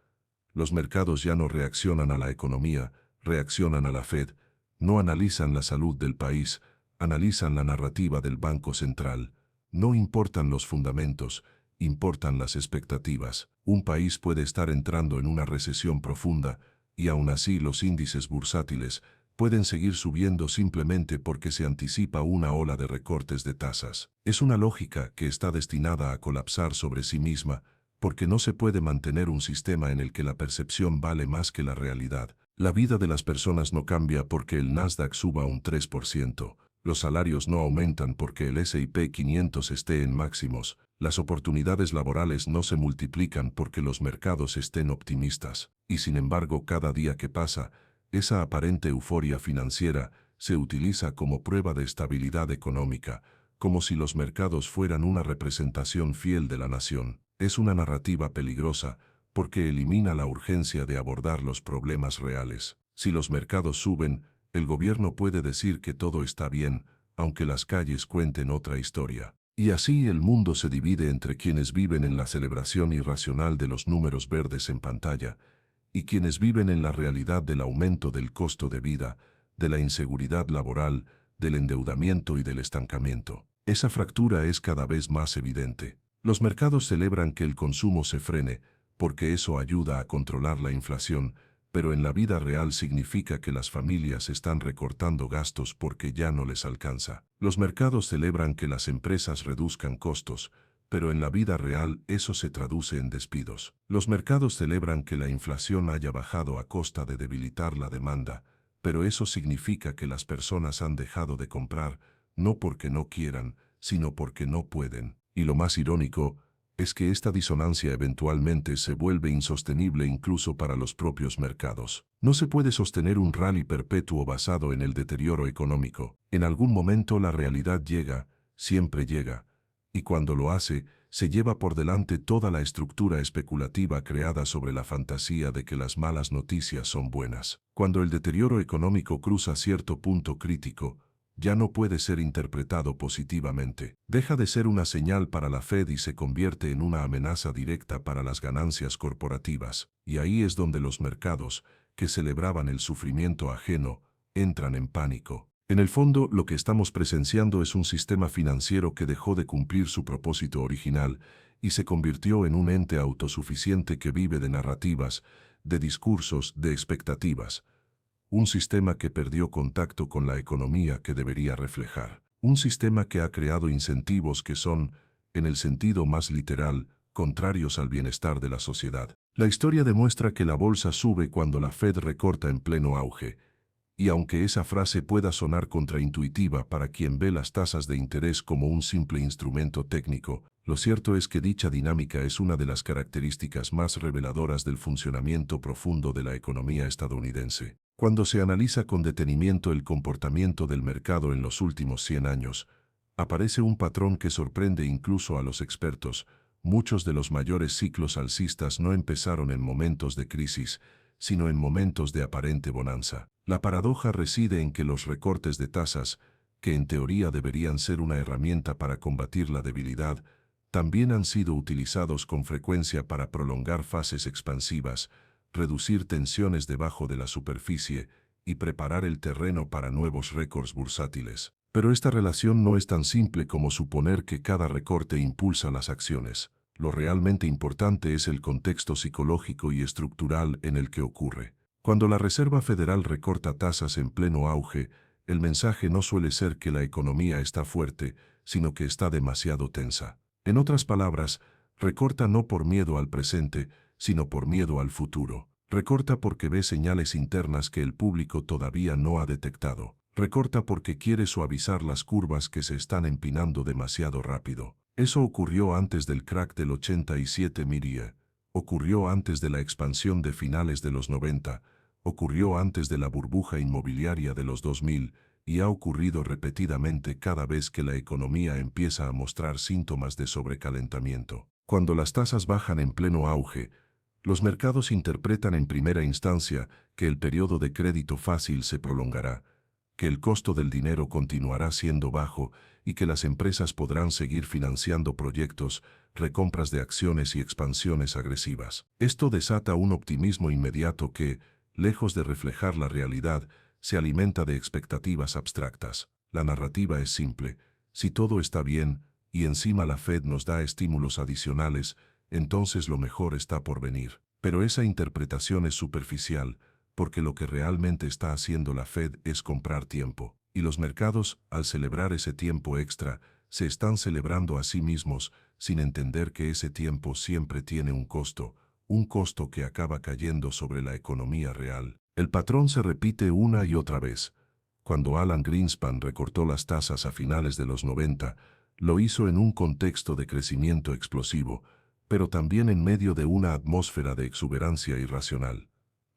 Speaker 1: Los mercados ya no reaccionan a la economía, reaccionan a la Fed. No analizan la salud del país, analizan la narrativa del Banco Central. No importan los fundamentos, importan las expectativas. Un país puede estar entrando en una recesión profunda, y aún así los índices bursátiles pueden seguir subiendo simplemente porque se anticipa una ola de recortes de tasas. Es una lógica que está destinada a colapsar sobre sí misma, porque no se puede mantener un sistema en el que la percepción vale más que la realidad. La vida de las personas no cambia porque el Nasdaq suba un 3%. Los salarios no aumentan porque el S&P 500 esté en máximos. Las oportunidades laborales no se multiplican porque los mercados estén optimistas. Y sin embargo, cada día que pasa, esa aparente euforia financiera se utiliza como prueba de estabilidad económica, como si los mercados fueran una representación fiel de la nación. Es una narrativa peligrosa porque elimina la urgencia de abordar los problemas reales. Si los mercados suben, el gobierno puede decir que todo está bien, aunque las calles cuenten otra historia. Y así el mundo se divide entre quienes viven en la celebración irracional de los números verdes en pantalla y quienes viven en la realidad del aumento del costo de vida, de la inseguridad laboral, del endeudamiento y del estancamiento. Esa fractura es cada vez más evidente. Los mercados celebran que el consumo se frene, porque eso ayuda a controlar la inflación, pero en la vida real significa que las familias están recortando gastos porque ya no les alcanza. Los mercados celebran que las empresas reduzcan costos, pero en la vida real eso se traduce en despidos. Los mercados celebran que la inflación haya bajado a costa de debilitar la demanda, pero eso significa que las personas han dejado de comprar, no porque no quieran, sino porque no pueden. Y lo más irónico es que esta disonancia eventualmente se vuelve insostenible incluso para los propios mercados. No se puede sostener un rally perpetuo basado en el deterioro económico. En algún momento la realidad llega, siempre llega, y cuando lo hace, se lleva por delante toda la estructura especulativa creada sobre la fantasía de que las malas noticias son buenas. Cuando el deterioro económico cruza cierto punto crítico, ya no puede ser interpretado positivamente. Deja de ser una señal para la Fed y se convierte en una amenaza directa para las ganancias corporativas. Y ahí es donde los mercados, que celebraban el sufrimiento ajeno, entran en pánico. En el fondo, lo que estamos presenciando es un sistema financiero que dejó de cumplir su propósito original y se convirtió en un ente autosuficiente que vive de narrativas, de discursos, de expectativas. Un sistema que perdió contacto con la economía que debería reflejar. Un sistema que ha creado incentivos que son, en el sentido más literal, contrarios al bienestar de la sociedad. La historia demuestra que la bolsa sube cuando la Fed recorta en pleno auge. Y aunque esa frase pueda sonar contraintuitiva para quien ve las tasas de interés como un simple instrumento técnico, lo cierto es que dicha dinámica es una de las características más reveladoras del funcionamiento profundo de la economía estadounidense. Cuando se analiza con detenimiento el comportamiento del mercado en los últimos 100 años, aparece un patrón que sorprende incluso a los expertos. Muchos de los mayores ciclos alcistas no empezaron en momentos de crisis, sino en momentos de aparente bonanza. La paradoja reside en que los recortes de tasas, que en teoría deberían ser una herramienta para combatir la debilidad, también han sido utilizados con frecuencia para prolongar fases expansivas, reducir tensiones debajo de la superficie y preparar el terreno para nuevos récords bursátiles. Pero esta relación no es tan simple como suponer que cada recorte impulsa las acciones. Lo realmente importante es el contexto psicológico y estructural en el que ocurre. Cuando la Reserva Federal recorta tasas en pleno auge, el mensaje no suele ser que la economía está fuerte, sino que está demasiado tensa. En otras palabras, recorta no por miedo al presente, sino por miedo al futuro. Recorta porque ve señales internas que el público todavía no ha detectado. Recorta porque quiere suavizar las curvas que se están empinando demasiado rápido. Eso ocurrió antes del crack del 87 mirie, ocurrió antes de la expansión de finales de los 90, ocurrió antes de la burbuja inmobiliaria de los 2000 y ha ocurrido repetidamente cada vez que la economía empieza a mostrar síntomas de sobrecalentamiento. Cuando las tasas bajan en pleno auge, los mercados interpretan en primera instancia que el periodo de crédito fácil se prolongará, que el costo del dinero continuará siendo bajo y que las empresas podrán seguir financiando proyectos, recompras de acciones y expansiones agresivas. Esto desata un optimismo inmediato que, lejos de reflejar la realidad, se alimenta de expectativas abstractas. La narrativa es simple. Si todo está bien, y encima la Fed nos da estímulos adicionales, entonces lo mejor está por venir. Pero esa interpretación es superficial, porque lo que realmente está haciendo la Fed es comprar tiempo. Y los mercados, al celebrar ese tiempo extra, se están celebrando a sí mismos, sin entender que ese tiempo siempre tiene un costo que acaba cayendo sobre la economía real. El patrón se repite una y otra vez. Cuando Alan Greenspan recortó las tasas a finales de los 90, lo hizo en un contexto de crecimiento explosivo, pero también en medio de una atmósfera de exuberancia irracional.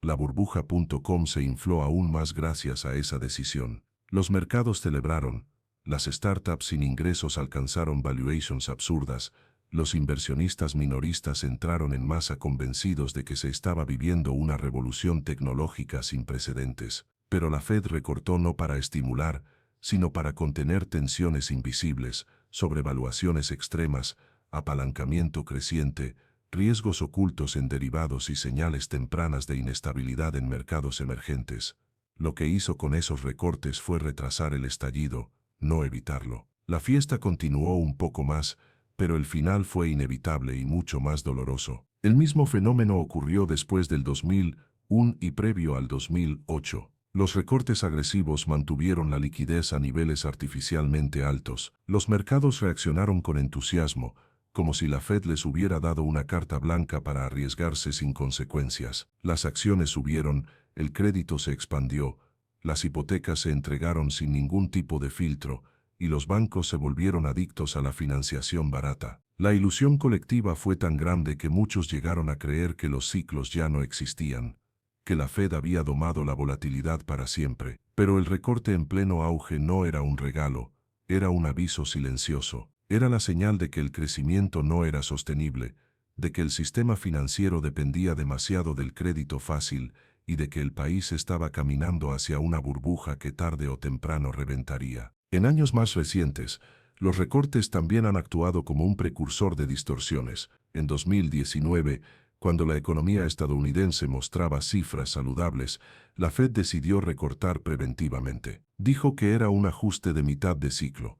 Speaker 1: La burbuja.com se infló aún más gracias a esa decisión. Los mercados celebraron, las startups sin ingresos alcanzaron valuations absurdas, los inversionistas minoristas entraron en masa convencidos de que se estaba viviendo una revolución tecnológica sin precedentes. Pero la Fed recortó no para estimular, sino para contener tensiones invisibles, sobrevaluaciones extremas, apalancamiento creciente, riesgos ocultos en derivados y señales tempranas de inestabilidad en mercados emergentes. Lo que hizo con esos recortes fue retrasar el estallido, no evitarlo. La fiesta continuó un poco más, pero el final fue inevitable y mucho más doloroso. El mismo fenómeno ocurrió después del 2001 y previo al 2008. Los recortes agresivos mantuvieron la liquidez a niveles artificialmente altos. Los mercados reaccionaron con entusiasmo, como si la Fed les hubiera dado una carta blanca para arriesgarse sin consecuencias. Las acciones subieron, el crédito se expandió, las hipotecas se entregaron sin ningún tipo de filtro, y los bancos se volvieron adictos a la financiación barata. La ilusión colectiva fue tan grande que muchos llegaron a creer que los ciclos ya no existían, que la Fed había domado la volatilidad para siempre. Pero el recorte en pleno auge no era un regalo, era un aviso silencioso. Era la señal de que el crecimiento no era sostenible, de que el sistema financiero dependía demasiado del crédito fácil y de que el país estaba caminando hacia una burbuja que tarde o temprano reventaría. En años más recientes, los recortes también han actuado como un precursor de distorsiones. En 2019, cuando la economía estadounidense mostraba cifras saludables, la Fed decidió recortar preventivamente. Dijo que era un ajuste de mitad de ciclo,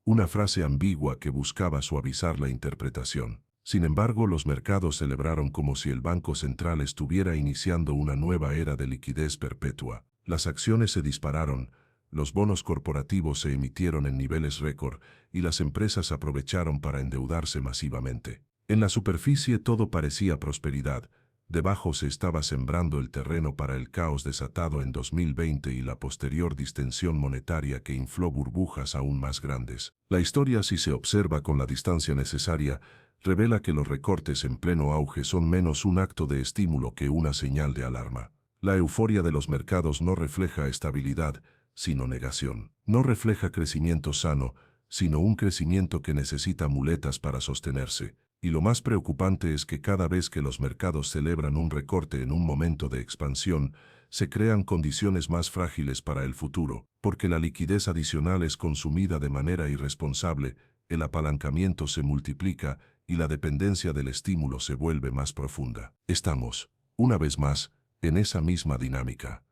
Speaker 1: una frase ambigua que buscaba suavizar la interpretación. Sin embargo, los mercados celebraron como si el Banco Central estuviera iniciando una nueva era de liquidez perpetua. Las acciones se dispararon, los bonos corporativos se emitieron en niveles récord y las empresas aprovecharon para endeudarse masivamente. En la superficie todo parecía prosperidad. Debajo se estaba sembrando el terreno para el caos desatado en 2020 y la posterior distensión monetaria que infló burbujas aún más grandes. La historia, si se observa con la distancia necesaria, revela que los recortes en pleno auge son menos un acto de estímulo que una señal de alarma. La euforia de los mercados no refleja estabilidad, sino negación. No refleja crecimiento sano, sino un crecimiento que necesita muletas para sostenerse. Y lo más preocupante es que cada vez que los mercados celebran un recorte en un momento de expansión, se crean condiciones más frágiles para el futuro, porque la liquidez adicional es consumida de manera irresponsable, el apalancamiento se multiplica y la dependencia del estímulo se vuelve más profunda. Estamos, una vez más, en esa misma dinámica.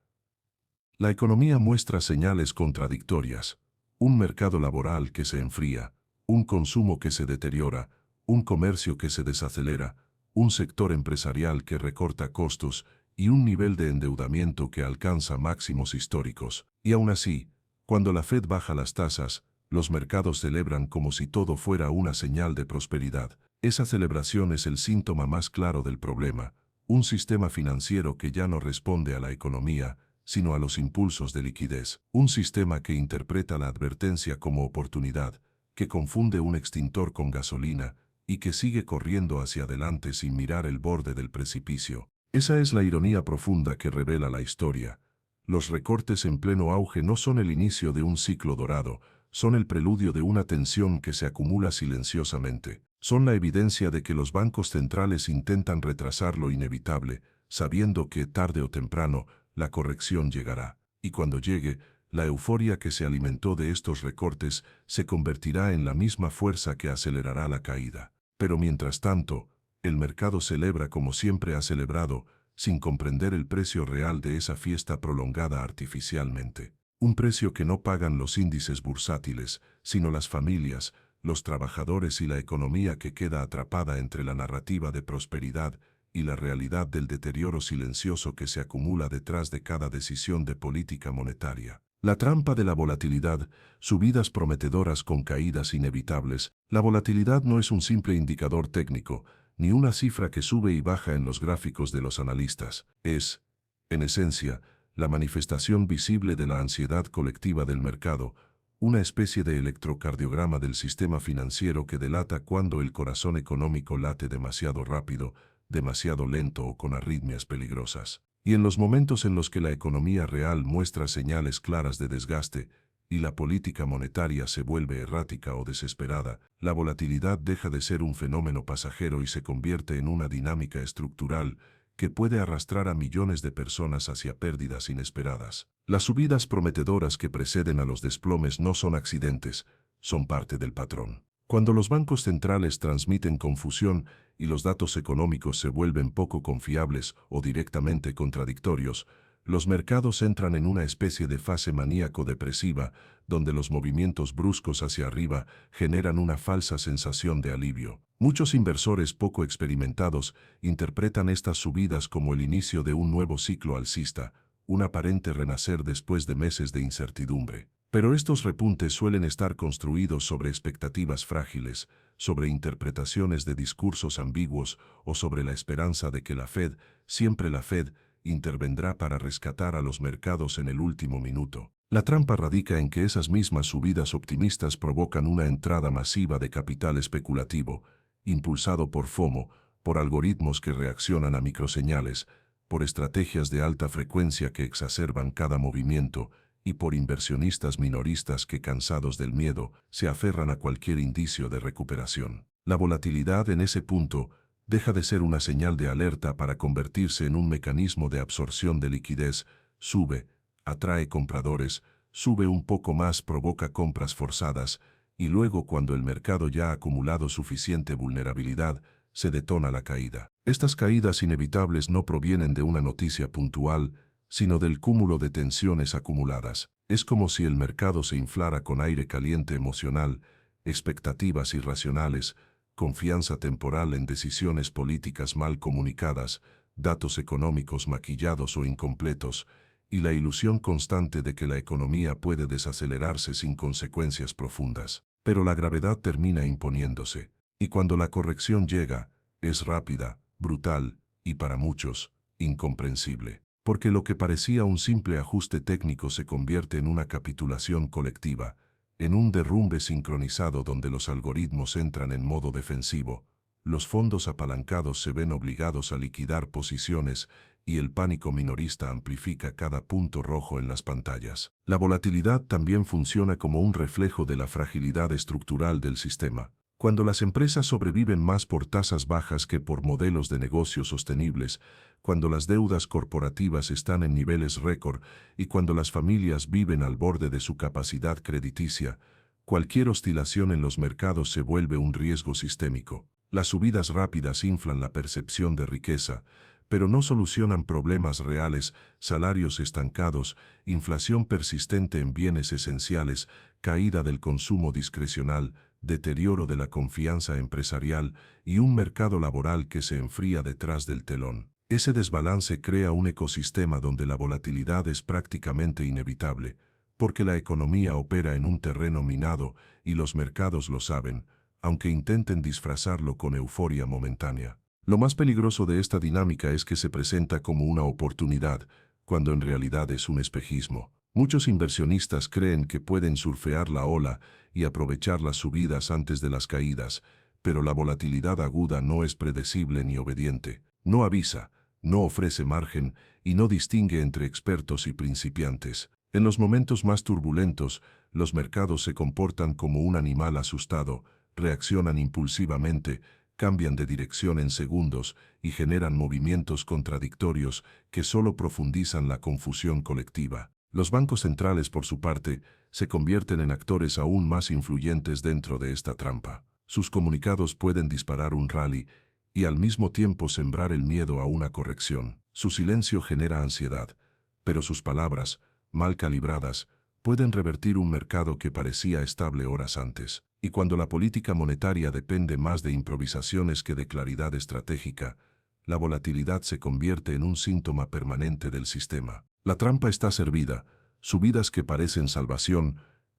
Speaker 1: La economía muestra señales contradictorias: un mercado laboral que se enfría, un consumo que se deteriora, un comercio que se desacelera, un sector empresarial que recorta costos y un nivel de endeudamiento que alcanza máximos históricos. Y aún así, cuando la Fed baja las tasas, los mercados celebran como si todo fuera una señal de prosperidad. Esa celebración es el síntoma más claro del problema: un sistema financiero que ya no responde a la economía, sino a los impulsos de liquidez. Un sistema que interpreta la advertencia como oportunidad, que confunde un extintor con gasolina y que sigue corriendo hacia adelante sin mirar el borde del precipicio. Esa es la ironía profunda que revela la historia. Los recortes en pleno auge no son el inicio de un ciclo dorado, son el preludio de una tensión que se acumula silenciosamente. Son la evidencia de que los bancos centrales intentan retrasar lo inevitable, sabiendo que, tarde o temprano, la corrección llegará. Y cuando llegue, la euforia que se alimentó de estos recortes se convertirá en la misma fuerza que acelerará la caída. Pero mientras tanto, el mercado celebra como siempre ha celebrado, sin comprender el precio real de esa fiesta prolongada artificialmente. Un precio que no pagan los índices bursátiles, sino las familias, los trabajadores y la economía que queda atrapada entre la narrativa de prosperidad y la realidad del deterioro silencioso que se acumula detrás de cada decisión de política monetaria. La trampa de la volatilidad, subidas prometedoras con caídas inevitables. La volatilidad no es un simple indicador técnico, ni una cifra que sube y baja en los gráficos de los analistas. Es, en esencia, la manifestación visible de la ansiedad colectiva del mercado, una especie de electrocardiograma del sistema financiero que delata cuando el corazón económico late demasiado rápido, demasiado lento o con arritmias peligrosas. Y en los momentos en los que la economía real muestra señales claras de desgaste y la política monetaria se vuelve errática o desesperada, la volatilidad deja de ser un fenómeno pasajero y se convierte en una dinámica estructural que puede arrastrar a millones de personas hacia pérdidas inesperadas. Las subidas prometedoras que preceden a los desplomes no son accidentes, son parte del patrón. Cuando los bancos centrales transmiten confusión y los datos económicos se vuelven poco confiables o directamente contradictorios, los mercados entran en una especie de fase maníaco-depresiva, donde los movimientos bruscos hacia arriba generan una falsa sensación de alivio. Muchos inversores poco experimentados interpretan estas subidas como el inicio de un nuevo ciclo alcista, un aparente renacer después de meses de incertidumbre. Pero estos repuntes suelen estar construidos sobre expectativas frágiles, sobre interpretaciones de discursos ambiguos o sobre la esperanza de que la Fed, siempre la Fed, intervendrá para rescatar a los mercados en el último minuto. La trampa radica en que esas mismas subidas optimistas provocan una entrada masiva de capital especulativo, impulsado por FOMO, por algoritmos que reaccionan a microseñales, por estrategias de alta frecuencia que exacerban cada movimiento y por inversionistas minoristas que, cansados del miedo, se aferran a cualquier indicio de recuperación. La volatilidad en ese punto deja de ser una señal de alerta para convertirse en un mecanismo de absorción de liquidez. Sube, atrae compradores, sube un poco más, provoca compras forzadas, y luego, cuando el mercado ya ha acumulado suficiente vulnerabilidad, se detona la caída. Estas caídas inevitables no provienen de una noticia puntual, sino del cúmulo de tensiones acumuladas. Es como si el mercado se inflara con aire caliente emocional, expectativas irracionales, confianza temporal en decisiones políticas mal comunicadas, datos económicos maquillados o incompletos, y la ilusión constante de que la economía puede desacelerarse sin consecuencias profundas. Pero la gravedad termina imponiéndose, y cuando la corrección llega, es rápida, brutal, y para muchos, incomprensible. Porque lo que parecía un simple ajuste técnico se convierte en una capitulación colectiva, en un derrumbe sincronizado donde los algoritmos entran en modo defensivo, los fondos apalancados se ven obligados a liquidar posiciones y el pánico minorista amplifica cada punto rojo en las pantallas. La volatilidad también funciona como un reflejo de la fragilidad estructural del sistema. Cuando las empresas sobreviven más por tasas bajas que por modelos de negocio sostenibles, cuando las deudas corporativas están en niveles récord y cuando las familias viven al borde de su capacidad crediticia, cualquier oscilación en los mercados se vuelve un riesgo sistémico. Las subidas rápidas inflan la percepción de riqueza, pero no solucionan problemas reales: salarios estancados, inflación persistente en bienes esenciales, caída del consumo discrecional, deterioro de la confianza empresarial y un mercado laboral que se enfría detrás del telón. Ese desbalance crea un ecosistema donde la volatilidad es prácticamente inevitable, porque la economía opera en un terreno minado y los mercados lo saben, aunque intenten disfrazarlo con euforia momentánea. Lo más peligroso de esta dinámica es que se presenta como una oportunidad, cuando en realidad es un espejismo. Muchos inversionistas creen que pueden surfear la ola y aprovechar las subidas antes de las caídas, pero la volatilidad aguda no es predecible ni obediente. No avisa, no ofrece margen y no distingue entre expertos y principiantes. En los momentos más turbulentos, los mercados se comportan como un animal asustado, reaccionan impulsivamente, cambian de dirección en segundos y generan movimientos contradictorios que solo profundizan la confusión colectiva. Los bancos centrales, por su parte, se convierten en actores aún más influyentes dentro de esta trampa. Sus comunicados pueden disparar un rally y al mismo tiempo sembrar el miedo a una corrección. Su silencio genera ansiedad, pero sus palabras, mal calibradas, pueden revertir un mercado que parecía estable horas antes. Y cuando la política monetaria depende más de improvisaciones que de claridad estratégica, la volatilidad se convierte en un síntoma permanente del sistema. La trampa está servida: subidas que parecen salvación,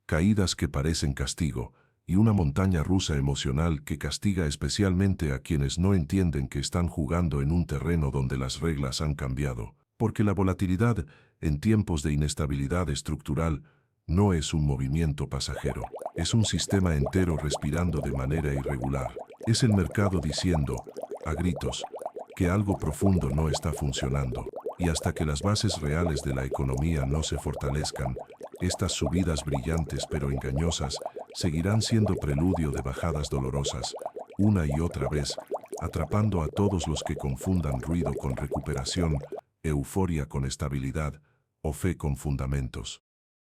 Speaker 1: caídas que parecen castigo, y una montaña rusa emocional que castiga especialmente a quienes no entienden que están jugando en un terreno donde las reglas han cambiado. Porque la volatilidad, en tiempos de inestabilidad estructural, no es un movimiento pasajero, es un sistema entero respirando de manera irregular. Es el mercado diciendo, a gritos, que algo profundo no está funcionando, y hasta que las bases reales de la economía no se fortalezcan, estas subidas brillantes pero engañosas seguirán siendo preludio de bajadas dolorosas, una y otra vez, atrapando a todos los que confundan ruido con recuperación, euforia con estabilidad o fe con fundamentos.